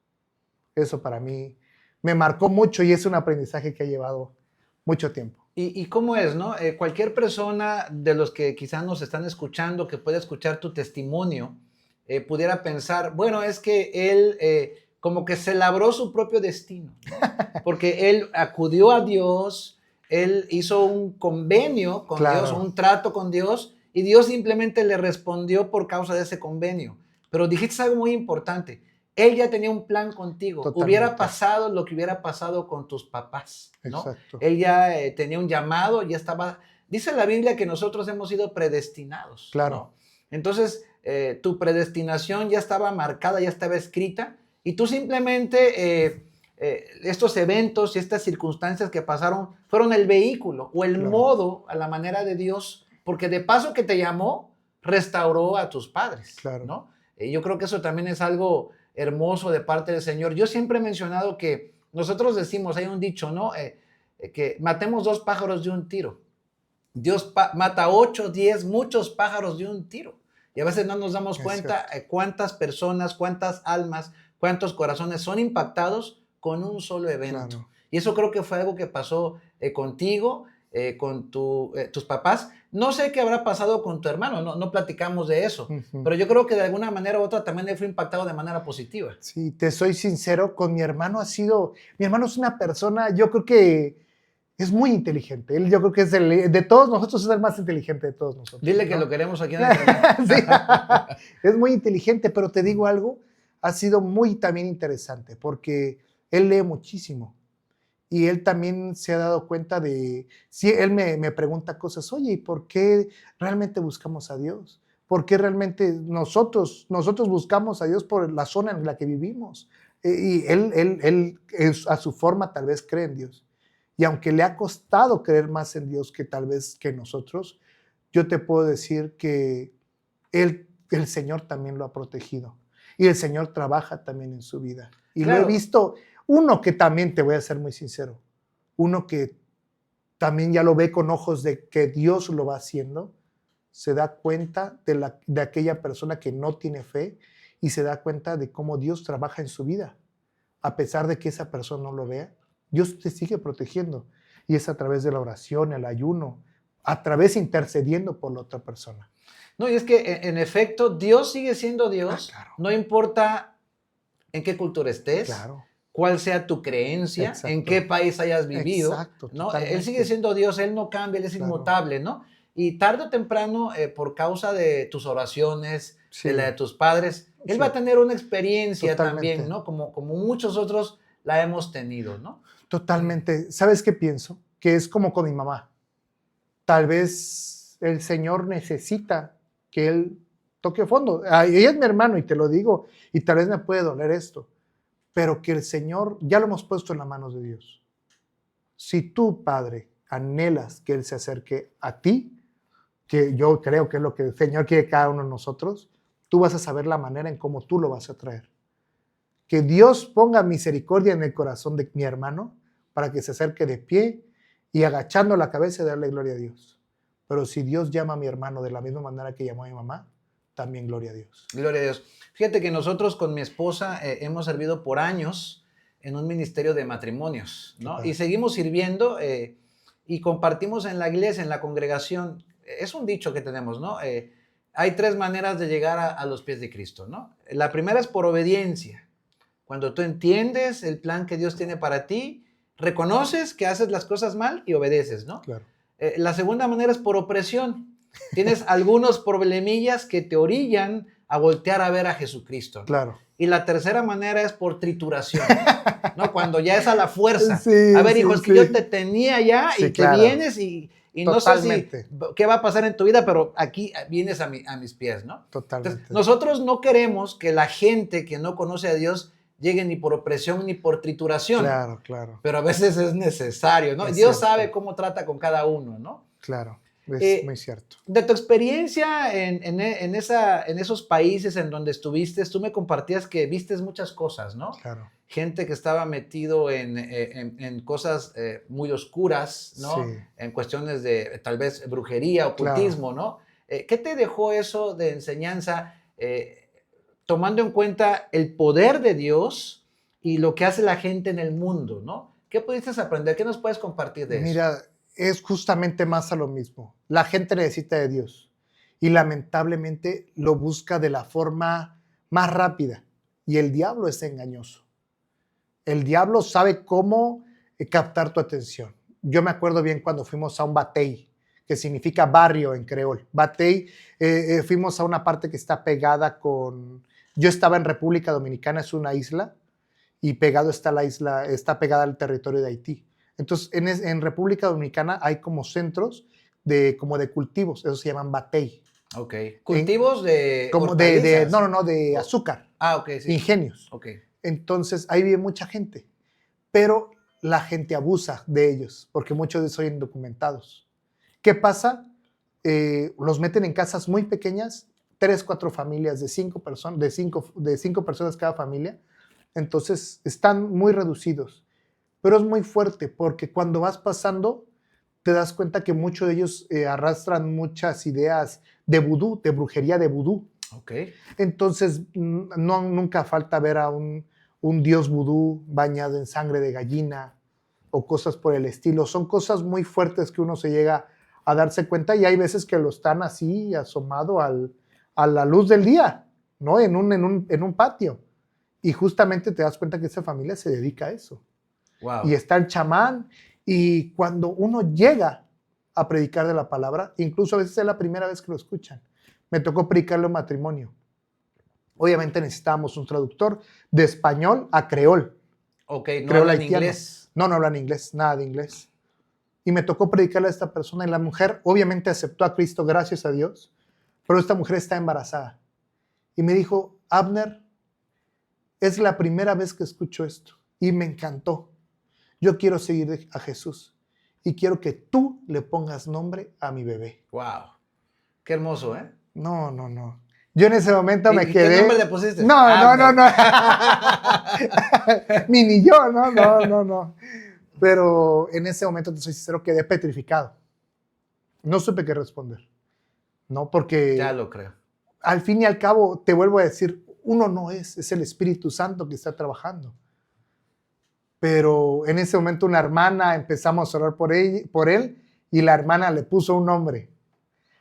Eso para mí me marcó mucho y es un aprendizaje que ha llevado mucho tiempo. ¿Y cómo es, no? Cualquier persona de los que quizás nos están escuchando, que pueda escuchar tu testimonio, pudiera pensar, bueno, es que él como que se labró su propio destino, ¿no? Porque él acudió a Dios, él hizo un convenio con claro. Dios, un trato con Dios, y Dios simplemente le respondió por causa de ese convenio. Pero dijiste algo muy importante. Él ya tenía un plan contigo. Totalmente. Hubiera pasado lo que hubiera pasado con tus papás, ¿no? Exacto. Él ya tenía un llamado, ya estaba... Dice la Biblia que nosotros hemos sido predestinados. Claro. ¿no? Entonces, tu predestinación ya estaba marcada, ya estaba escrita, y tú simplemente... estos eventos y estas circunstancias que pasaron fueron el vehículo o el claro. modo a la manera de Dios, porque de paso que te llamó, restauró a tus padres, claro. ¿no? Yo creo que eso también es algo hermoso de parte del Señor. Yo siempre he mencionado que nosotros decimos, hay un dicho, ¿no? Que matemos 2 pájaros de un tiro. Dios mata 8, 10, muchos pájaros de un tiro. Y a veces no nos damos cuenta cuántas personas, cuántas almas, cuántos corazones son impactados con un solo evento. Claro. Y eso creo que fue algo que pasó contigo, con tus papás. No sé qué habrá pasado con tu hermano, no platicamos de eso, pero yo creo que de alguna manera u otra también le fue impactado de manera positiva. Sí, te soy sincero, con mi hermano mi hermano es una persona, yo creo que Es muy inteligente. Él, yo creo que es de todos nosotros, es el más inteligente de todos nosotros. Dile que ¿no? lo queremos aquí en el canal. Sí. Es muy inteligente, pero te digo algo, ha sido muy también interesante porque él lee muchísimo y él también se ha dado cuenta de, sí, él me pregunta cosas, oye, ¿y por qué realmente buscamos a Dios? ¿Por qué realmente nosotros buscamos a Dios por la zona en la que vivimos? Y él a su forma tal vez cree en Dios. Y aunque le ha costado creer más en Dios que tal vez que nosotros, yo te puedo decir que el Señor también lo ha protegido. Y el Señor trabaja también en su vida. Y Claro. lo he visto, uno que también, te voy a ser muy sincero, uno que también ya lo ve con ojos de que Dios lo va haciendo, se da cuenta de aquella persona que no tiene fe y se da cuenta de cómo Dios trabaja en su vida. A pesar de que esa persona no lo vea, Dios te sigue protegiendo. Y es a través de la oración, el ayuno, a través intercediendo por la otra persona. No, y es que en efecto, Dios sigue siendo Dios, claro. No importa en qué cultura estés, Claro. cuál sea tu creencia, Exacto. en qué país hayas vivido, Exacto, ¿no? totalmente. Él sigue siendo Dios, Él no cambia, Él es Claro. inmutable, ¿no? Y tarde o temprano, por causa de tus oraciones, Sí. de la de tus padres, Él Sí. va a tener una experiencia Totalmente. también, ¿no? Como muchos otros la hemos tenido, ¿no? Totalmente. ¿Sabes qué pienso? Que es como con mi mamá. Tal vez el Señor necesita que Él toque fondo. Ella es mi hermano y te lo digo, y tal vez me puede doler esto, pero que el Señor ya lo hemos puesto en las manos de Dios. Si tú, Padre, anhelas que Él se acerque a ti, que yo creo que es lo que el Señor quiere cada uno de nosotros, tú vas a saber la manera en cómo tú lo vas a traer. Que Dios ponga misericordia en el corazón de mi hermano para que se acerque de pie y agachando la cabeza y darle gloria a Dios. Pero si Dios llama a mi hermano de la misma manera que llamó a mi mamá, también gloria a Dios. Gloria a Dios. Fíjate que nosotros con mi esposa hemos servido por años en un ministerio de matrimonios, ¿no? Y seguimos sirviendo y compartimos en la iglesia, en la congregación. Es un dicho que tenemos, ¿no? Hay tres maneras de llegar a los pies de Cristo, ¿no? La primera es por obediencia. Cuando tú entiendes el plan que Dios tiene para ti, reconoces que haces las cosas mal y obedeces, ¿no? Claro. La segunda manera es por opresión. Tienes algunos problemillas que te orillan a voltear a ver a Jesucristo, ¿no? Claro. Y la tercera manera es por trituración, ¿no? Cuando ya es a la fuerza. Sí, a ver, sí, hijo, es que sí. yo te tenía ya Sí, y claro. te vienes y no sé Totalmente. qué va a pasar en tu vida, pero aquí vienes a mis pies, ¿no? Totalmente. Entonces, nosotros no queremos que la gente que no conoce a Dios llegue ni por opresión ni por trituración. Claro, claro. Pero a veces es necesario, ¿no? Es Dios cierto. sabe cómo trata con cada uno, ¿no? Claro, es muy cierto. De tu experiencia en esos países en donde estuviste, tú me compartías que vistes muchas cosas, ¿no? Claro. Gente que estaba metido en cosas muy oscuras, ¿no? Sí. En cuestiones de tal vez brujería, ocultismo, Claro. ¿no? ¿Qué te dejó eso de enseñanza tomando en cuenta el poder de Dios y lo que hace la gente en el mundo, ¿no? ¿Qué pudiste aprender? ¿Qué nos puedes compartir de eso? Mira, es justamente más a lo mismo. La gente necesita de Dios y lamentablemente lo busca de la forma más rápida y el diablo es engañoso. El diablo sabe cómo captar tu atención. Yo me acuerdo bien cuando fuimos a un batey, que significa barrio en creol. Batey, fuimos a una parte que está pegada con... Yo estaba en República Dominicana, es una isla, y pegado está la isla, está pegada al territorio de Haití. Entonces, en República Dominicana hay como centros de cultivos, esos se llaman batey. Ok. ¿Cultivos de como hortalizas? No, de azúcar. Ah, ok, sí. Ingenios. Ok. Entonces, ahí vive mucha gente, pero la gente abusa de ellos, porque muchos de ellos son indocumentados. ¿Qué pasa? Los meten en casas muy pequeñas, 3, 4 familias de 5 personas, de cinco personas cada familia. Entonces, están muy reducidos. Pero es muy fuerte, porque cuando vas pasando, te das cuenta que muchos de ellos arrastran muchas ideas de vudú, de brujería de vudú. Okay. Entonces, nunca falta ver a un dios vudú bañado en sangre de gallina o cosas por el estilo. Son cosas muy fuertes que uno se llega a darse cuenta y hay veces que lo están así asomado a la luz del día, ¿no? En un patio. Y justamente te das cuenta que esa familia se dedica a eso. Wow. Y está el chamán Y cuando uno llega a predicar de la palabra, incluso a veces es la primera vez que lo escuchan. Me tocó predicarle un matrimonio. Obviamente necesitábamos un traductor de español a creol. Ok, ¿no Creol hablan haitiano. inglés? No hablan inglés, nada de inglés. Y me tocó predicarle a esta persona y la mujer obviamente aceptó a Cristo, gracias a Dios, pero esta mujer está embarazada. Y me dijo, Abner, es la primera vez que escucho esto y me encantó. Yo quiero seguir a Jesús y quiero que tú le pongas nombre a mi bebé. Wow, qué hermoso, ¿eh? No. Yo en ese momento me quedé... ¿Qué nombre le pusiste? No. Abner. Ni yo, no. Pero en ese momento, te soy sincero, quedé petrificado. No supe qué responder. No, porque Ya lo creo. al fin y al cabo, te vuelvo a decir, uno no es el Espíritu Santo que está trabajando. Pero en ese momento una hermana, empezamos a orar por él y la hermana le puso un nombre.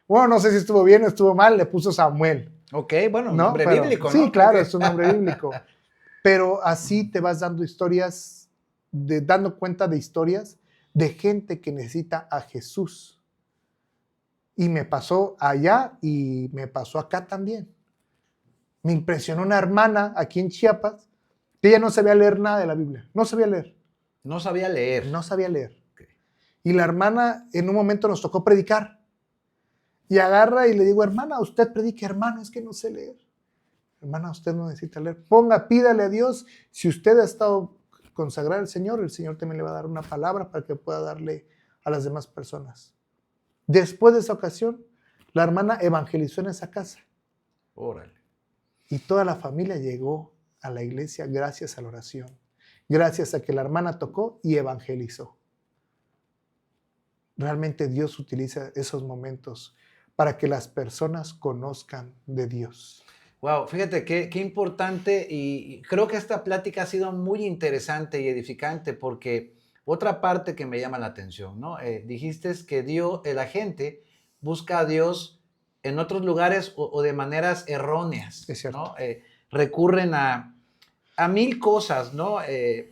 Bueno, no sé si estuvo bien o estuvo mal, le puso Samuel. Ok, bueno, un ¿no? nombre Pero, bíblico, ¿no? Sí, claro, Okay. es un nombre bíblico. Pero así te vas dando historias, dando cuenta de historias de gente que necesita a Jesús. Y me pasó allá y me pasó acá también. Me impresionó una hermana aquí en Chiapas que ella no sabía leer nada de la Biblia. No sabía leer. No sabía leer. No sabía leer. Okay. Y la hermana en un momento nos tocó predicar. Y agarra y le digo, hermana, usted predique, hermana, es que no sé leer. Hermana, usted no necesita leer. Pídale a Dios. Si usted ha estado consagrado al Señor, el Señor también le va a dar una palabra para que pueda darle a las demás personas. Después de esa ocasión, la hermana evangelizó en esa casa. Órale. Y toda la familia llegó a la iglesia gracias a la oración. Gracias a que la hermana tocó y evangelizó. Realmente Dios utiliza esos momentos para que las personas conozcan de Dios. Wow, fíjate qué importante y creo que esta plática ha sido muy interesante y edificante porque otra parte que me llama la atención, ¿no? Dijiste que la gente busca a Dios en otros lugares o de maneras erróneas, Es cierto. ¿no? Recurren a mil cosas, ¿no?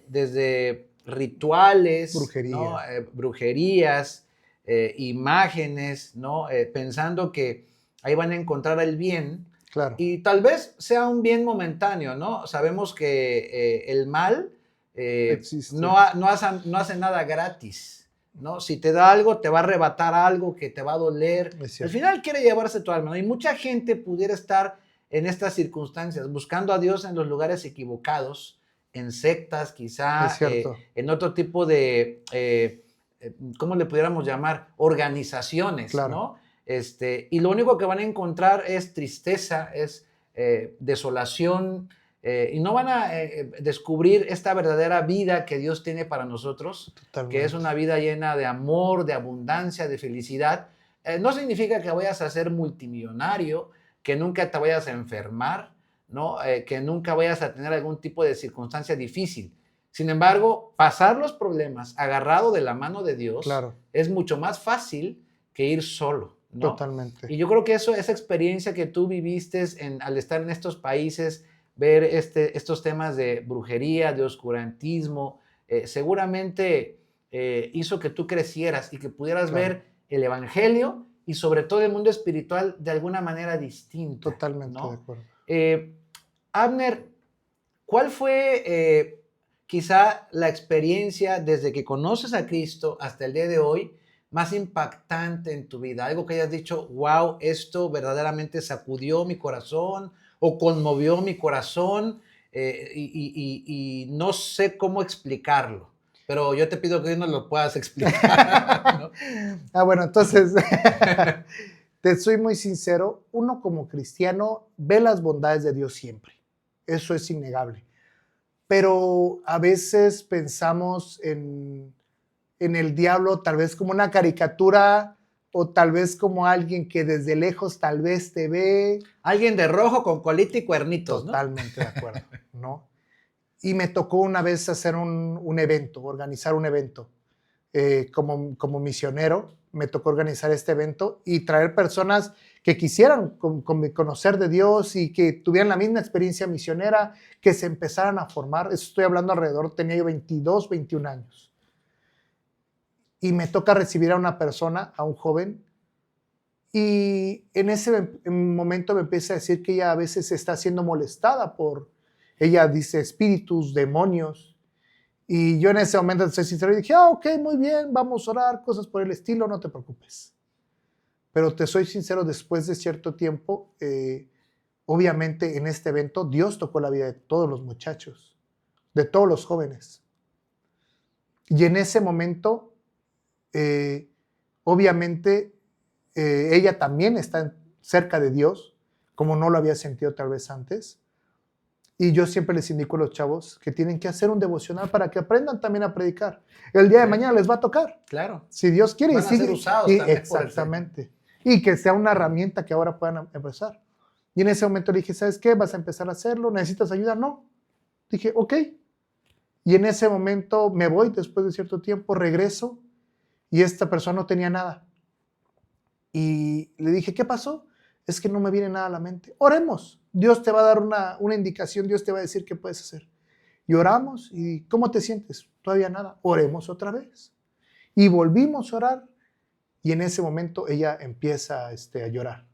Desde rituales, Brujería. ¿no? Brujerías, imágenes, ¿no? Pensando que ahí van a encontrar el bien. Claro. Y tal vez sea un bien momentáneo, ¿no? Sabemos que el mal no hace nada gratis, ¿no? Si te da algo, te va a arrebatar algo que te va a doler. Al final quiere llevarse tu alma, ¿no? Y mucha gente pudiera estar en estas circunstancias, buscando a Dios en los lugares equivocados, en sectas quizá, en otro tipo de, ¿cómo le pudiéramos llamar? Organizaciones, claro. ¿No? Y lo único que van a encontrar es tristeza, es desolación, y no van a descubrir esta verdadera vida que Dios tiene para nosotros, totalmente. Que es una vida llena de amor, de abundancia, de felicidad. No significa que vayas a ser multimillonario, que nunca te vayas a enfermar, ¿no? Que nunca vayas a tener algún tipo de circunstancia difícil. Sin embargo, pasar los problemas agarrado de la mano de Dios, claro. Es mucho más fácil que ir solo. ¿No? Totalmente. Y yo creo que esa experiencia que tú viviste al estar en estos países, ver estos temas de brujería, de oscurantismo, seguramente hizo que tú crecieras y que pudieras claro. Ver el evangelio y sobre todo el mundo espiritual de alguna manera distinta. Totalmente, ¿no? de acuerdo. Abner, ¿cuál fue quizá la experiencia desde que conoces a Cristo hasta el día de hoy más impactante en tu vida? Algo que hayas dicho, wow, esto verdaderamente sacudió mi corazón o conmovió mi corazón y no sé cómo explicarlo, pero yo te pido que nos lo puedas explicar, ¿no? Bueno, entonces, te soy muy sincero, uno como cristiano ve las bondades de Dios siempre, eso es innegable, pero a veces pensamos en el diablo tal vez como una caricatura o tal vez como alguien que desde lejos tal vez te ve. Alguien de rojo con colita y cuernitos, totalmente, ¿no? De acuerdo, ¿no? Y me tocó una vez hacer un evento, organizar un evento. Como misionero, me tocó organizar este evento y traer personas que quisieran conocer de Dios y que tuvieran la misma experiencia misionera, que se empezaran a formar. Eso estoy hablando alrededor, tenía yo 22, 21 años. y me toca recibir a una persona, a un joven, y en ese momento me empieza a decir que ella a veces está siendo molestada ella dice espíritus, demonios, y yo en ese momento, te soy sincero, dije, ok, muy bien, vamos a orar, cosas por el estilo, no te preocupes. Pero te soy sincero, después de cierto tiempo, obviamente en este evento Dios tocó la vida de todos los muchachos, de todos los jóvenes. Y en ese momento, obviamente, ella también está cerca de Dios, como no lo había sentido tal vez antes. Y yo siempre les indico a los chavos que tienen que hacer un devocional para que aprendan también a predicar. El día de mañana les va a tocar. Claro. Si Dios quiere. Van a ser usados también. Exactamente. Y que sea una herramienta que ahora puedan empezar. Y en ese momento le dije, ¿sabes qué? ¿Vas a empezar a hacerlo? ¿Necesitas ayuda? No. Dije, ok. Y en ese momento me voy, después de cierto tiempo, regreso y esta persona no tenía nada. Y le dije, ¿qué pasó? Es que no me viene nada a la mente. Oremos. Dios te va a dar una indicación, Dios te va a decir qué puedes hacer. Y oramos, y ¿cómo te sientes? Todavía nada. Oremos otra vez. Y volvimos a orar, y en ese momento ella empieza a llorar.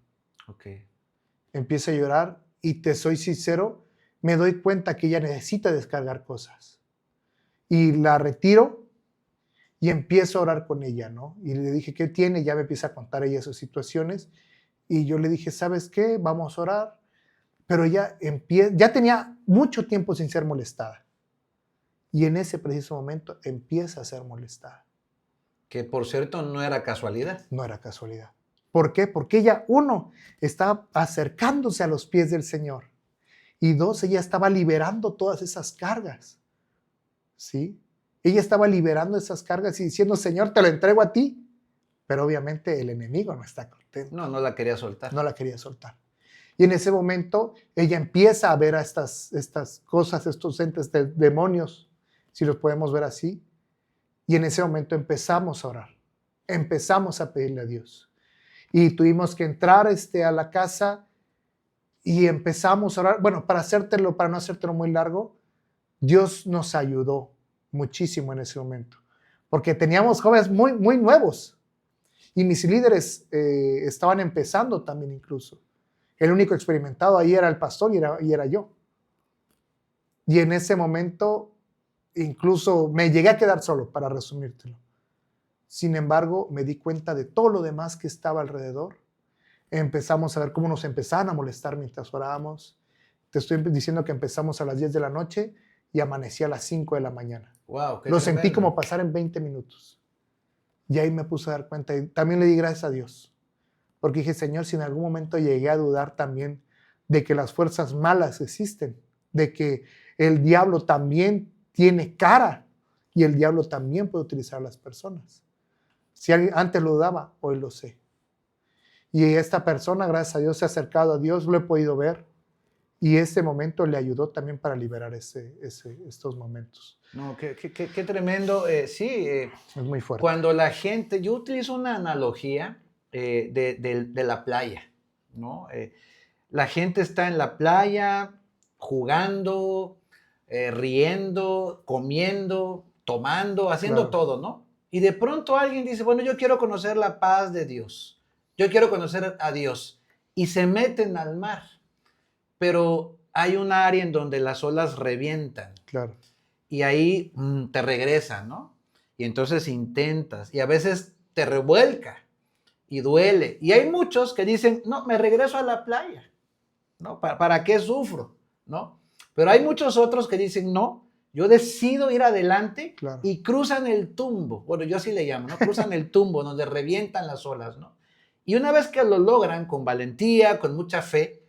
Okay. Empieza a llorar, y te soy sincero, me doy cuenta que ella necesita descargar cosas. Y la retiro, y empiezo a orar con ella, ¿no? Y le dije, ¿qué tiene? Ya me empieza a contar ella sus situaciones, y yo le dije, ¿sabes qué? Vamos a orar. Pero ella ya tenía mucho tiempo sin ser molestada. Y en ese preciso momento empieza a ser molestada. Que por cierto no era casualidad. No era casualidad. ¿Por qué? Porque ella, uno, estaba acercándose a los pies del Señor. Y dos, ella estaba liberando todas esas cargas. ¿Sí? Ella estaba liberando esas cargas y diciendo, Señor, te lo entrego a ti. Pero obviamente el enemigo no está contento. No la quería soltar. No la quería soltar. Y en ese momento ella empieza a ver a estas cosas, estos entes de demonios, si los podemos ver así. Y en ese momento empezamos a orar, empezamos a pedirle a Dios. Y tuvimos que entrar a la casa y empezamos a orar. Bueno, para no hacértelo muy largo, Dios nos ayudó muchísimo en ese momento, porque teníamos jóvenes muy, muy nuevos y mis líderes estaban empezando también incluso. El único experimentado ahí era el pastor y era yo. Y en ese momento, incluso me llegué a quedar solo, para resumírtelo. Sin embargo, me di cuenta de todo lo demás que estaba alrededor. Empezamos a ver cómo nos empezaban a molestar mientras orábamos. Te estoy diciendo que empezamos a las 10 de la noche y amanecí a las 5 de la mañana. Wow, lo sentí como pasar en 20 minutos. Y ahí me puse a dar cuenta. Y también le di gracias a Dios. Porque dije, Señor, si en algún momento llegué a dudar también de que las fuerzas malas existen, de que el diablo también tiene cara y el diablo también puede utilizar a las personas. Si antes lo dudaba, hoy lo sé. Y esta persona, gracias a Dios, se ha acercado a Dios, lo he podido ver. Y ese momento le ayudó también para liberar estos momentos. No, qué tremendo. Sí, es muy fuerte. Cuando la gente, yo utilizo una analogía de la playa, ¿no? La gente está en la playa jugando, riendo, comiendo, tomando, haciendo todo, ¿no? Y de pronto alguien dice, bueno, yo quiero conocer la paz de Dios, yo quiero conocer a Dios, y se meten al mar, pero hay un área en donde las olas revientan. Claro. Y ahí te regresan, ¿no? Y entonces intentas, y a veces te revuelca, y duele. Y hay muchos que dicen, no, me regreso a la playa, ¿no? ¿Para qué sufro? ¿No? Pero hay muchos otros que dicen, no, yo decido ir adelante, y cruzan el tumbo. Bueno, yo así le llamo, ¿no? Cruzan el tumbo donde revientan las olas, ¿no? Y una vez que lo logran con valentía, con mucha fe,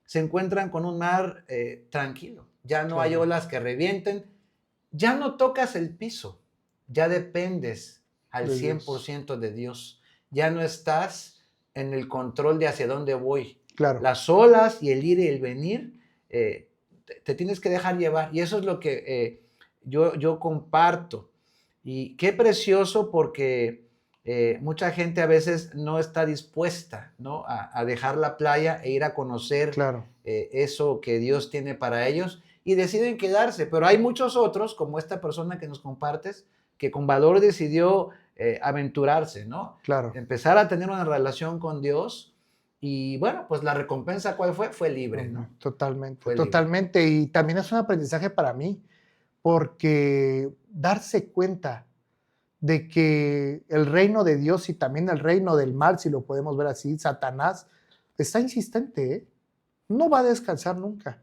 se encuentran con un mar tranquilo. Ya no hay olas que revienten, ya no tocas el piso, ya dependes al 100% de Dios. Ya no estás en el control de hacia dónde voy. Claro. Las olas y el ir y el venir, te tienes que dejar llevar. Y eso es lo que yo comparto. Y qué precioso, porque mucha gente a veces no está dispuesta, ¿no? a dejar la playa e ir a conocer eso que Dios tiene para ellos, y deciden quedarse. Pero hay muchos otros, como esta persona que nos compartes, que con valor decidió aventurarse, ¿no? Claro. Empezar a tener una relación con Dios y bueno, pues la recompensa, ¿cuál fue? Fue libre, ¿no? Totalmente, Fue libre. totalmente. Y también es un aprendizaje para mí, porque darse cuenta de que el reino de Dios y también el reino del mal, si lo podemos ver así, Satanás, está insistente, ¿eh? No va a descansar nunca.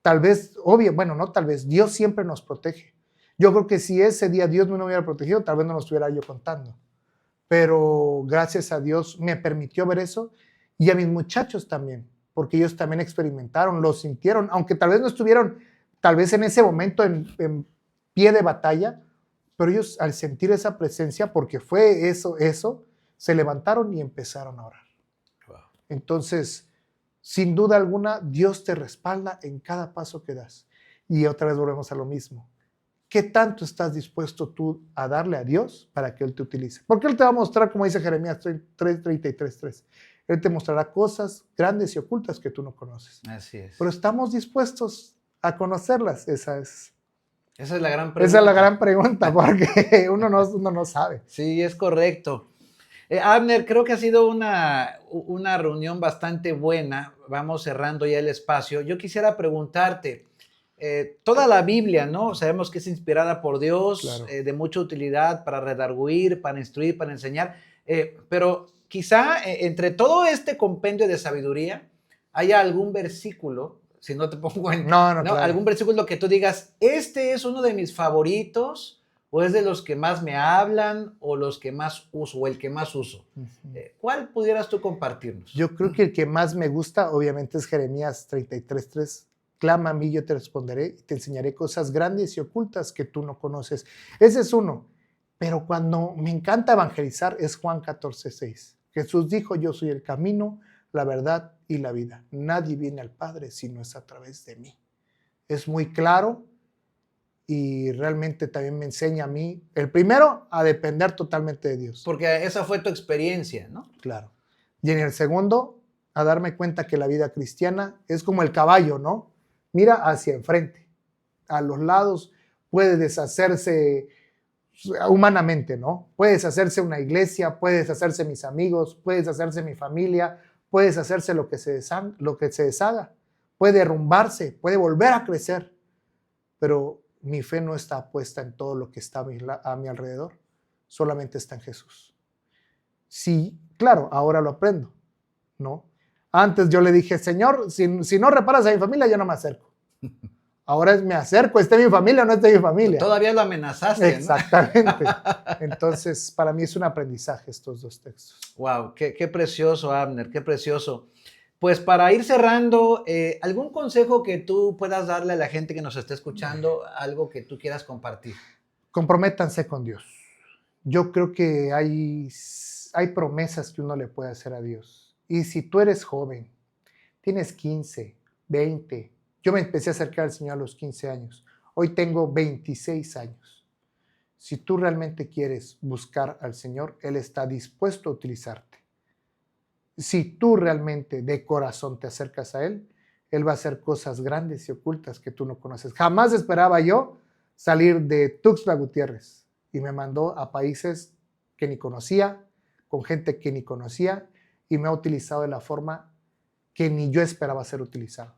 Tal vez, obvio, bueno, no tal vez, Dios siempre nos protege. Yo creo que si ese día Dios no me hubiera protegido, tal vez no lo estuviera yo contando. Pero gracias a Dios me permitió ver eso y a mis muchachos también, porque ellos también experimentaron, lo sintieron, aunque tal vez no estuvieron, tal vez en ese momento en pie de batalla, pero ellos al sentir esa presencia, porque fue eso, se levantaron y empezaron a orar. Wow. Entonces, sin duda alguna, Dios te respalda en cada paso que das. Y otra vez volvemos a lo mismo. ¿Qué tanto estás dispuesto tú a darle a Dios para que Él te utilice? Porque Él te va a mostrar, como dice Jeremías 33:3, Él te mostrará cosas grandes y ocultas que tú no conoces. Así es. Pero estamos dispuestos a conocerlas. Esa es la gran pregunta. Esa es la gran pregunta, porque uno no sabe. Sí, es correcto. Abner, creo que ha sido una reunión bastante buena. Vamos cerrando ya el espacio. Yo quisiera preguntarte, toda la Biblia, ¿no? Sabemos que es inspirada por Dios, Claro. De mucha utilidad para redarguir, para instruir, para enseñar, pero quizá entre todo este compendio de sabiduría haya algún versículo, si no te pongo en... No, claro. Algún versículo que tú digas, este es uno de mis favoritos, o es de los que más me hablan, o los que más uso, o el que más uso. ¿Cuál pudieras tú compartirnos? Yo creo que el que más me gusta, obviamente, es Jeremías 33:3. Clama a mí, yo te responderé y te enseñaré cosas grandes y ocultas que tú no conoces. Ese es uno. Pero cuando me encanta evangelizar es Juan 14:6. Jesús dijo, yo soy el camino, la verdad y la vida. Nadie viene al Padre si no es a través de mí. Es muy claro y realmente también me enseña a mí, el primero, a depender totalmente de Dios. Porque esa fue tu experiencia, ¿no? Claro. Y en el segundo, a darme cuenta que la vida cristiana es como el caballo, ¿no? Mira hacia enfrente. A los lados puede deshacerse humanamente, ¿no? Puede deshacerse una iglesia, puede deshacerse mis amigos, puede deshacerse mi familia, puede deshacerse lo que se deshaga, puede derrumbarse, puede volver a crecer. Pero mi fe no está puesta en todo lo que está a mi alrededor, solamente está en Jesús. Sí, claro, ahora lo aprendo, ¿no? Antes yo le dije, Señor, si no reparas a mi familia, yo no me acerco. Ahora me acerco, esté mi familia o no esté mi familia. Todavía lo amenazaste, Exactamente. ¿No? Entonces, para mí es un aprendizaje estos dos textos. Wow, qué precioso, Abner, qué precioso. Pues para ir cerrando, ¿algún consejo que tú puedas darle a la gente que nos esté escuchando, algo que tú quieras compartir? Comprométanse con Dios. Yo creo que hay promesas que uno le puede hacer a Dios. Y si tú eres joven, tienes 15, 20, yo me empecé a acercar al Señor a los 15 años. Hoy tengo 26 años. Si tú realmente quieres buscar al Señor, Él está dispuesto a utilizarte. Si tú realmente de corazón te acercas a Él, Él va a hacer cosas grandes y ocultas que tú no conoces. Jamás esperaba yo salir de Tuxtla Gutiérrez y me mandó a países que ni conocía, con gente que ni conocía, y me ha utilizado de la forma que ni yo esperaba ser utilizado.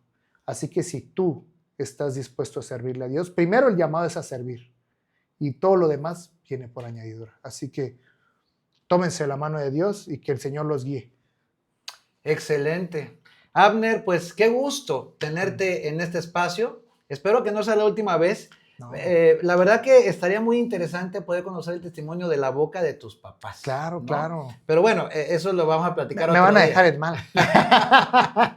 Así que si tú estás dispuesto a servirle a Dios, primero el llamado es a servir y todo lo demás viene por añadidura. Así que tómense la mano de Dios y que el Señor los guíe. Excelente. Abner, pues qué gusto tenerte en este espacio. Espero que no sea la última vez. No. La verdad que estaría muy interesante poder conocer el testimonio de la boca de tus papás. Claro, ¿no? Claro. Pero bueno, eso lo vamos a platicar Me van a dejar en mal.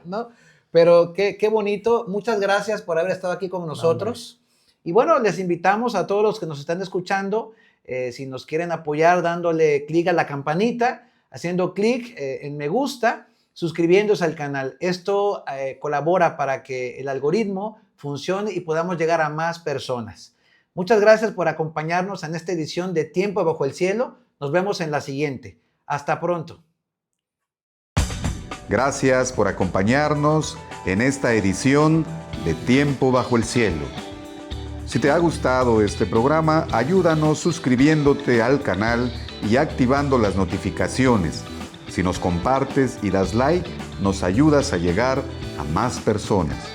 ¿No? Pero qué bonito. Muchas gracias por haber estado aquí con nosotros. Y bueno, les invitamos a todos los que nos están escuchando, si nos quieren apoyar dándole clic a la campanita, haciendo clic en me gusta, suscribiéndose al canal. Esto colabora para que el algoritmo funcione y podamos llegar a más personas. Muchas gracias por acompañarnos en esta edición de Tiempo Bajo el Cielo. Nos vemos en la siguiente. Hasta pronto. Gracias por acompañarnos en esta edición de Tiempo Bajo el Cielo. Si te ha gustado este programa, ayúdanos suscribiéndote al canal y activando las notificaciones. Si nos compartes y das like, nos ayudas a llegar a más personas.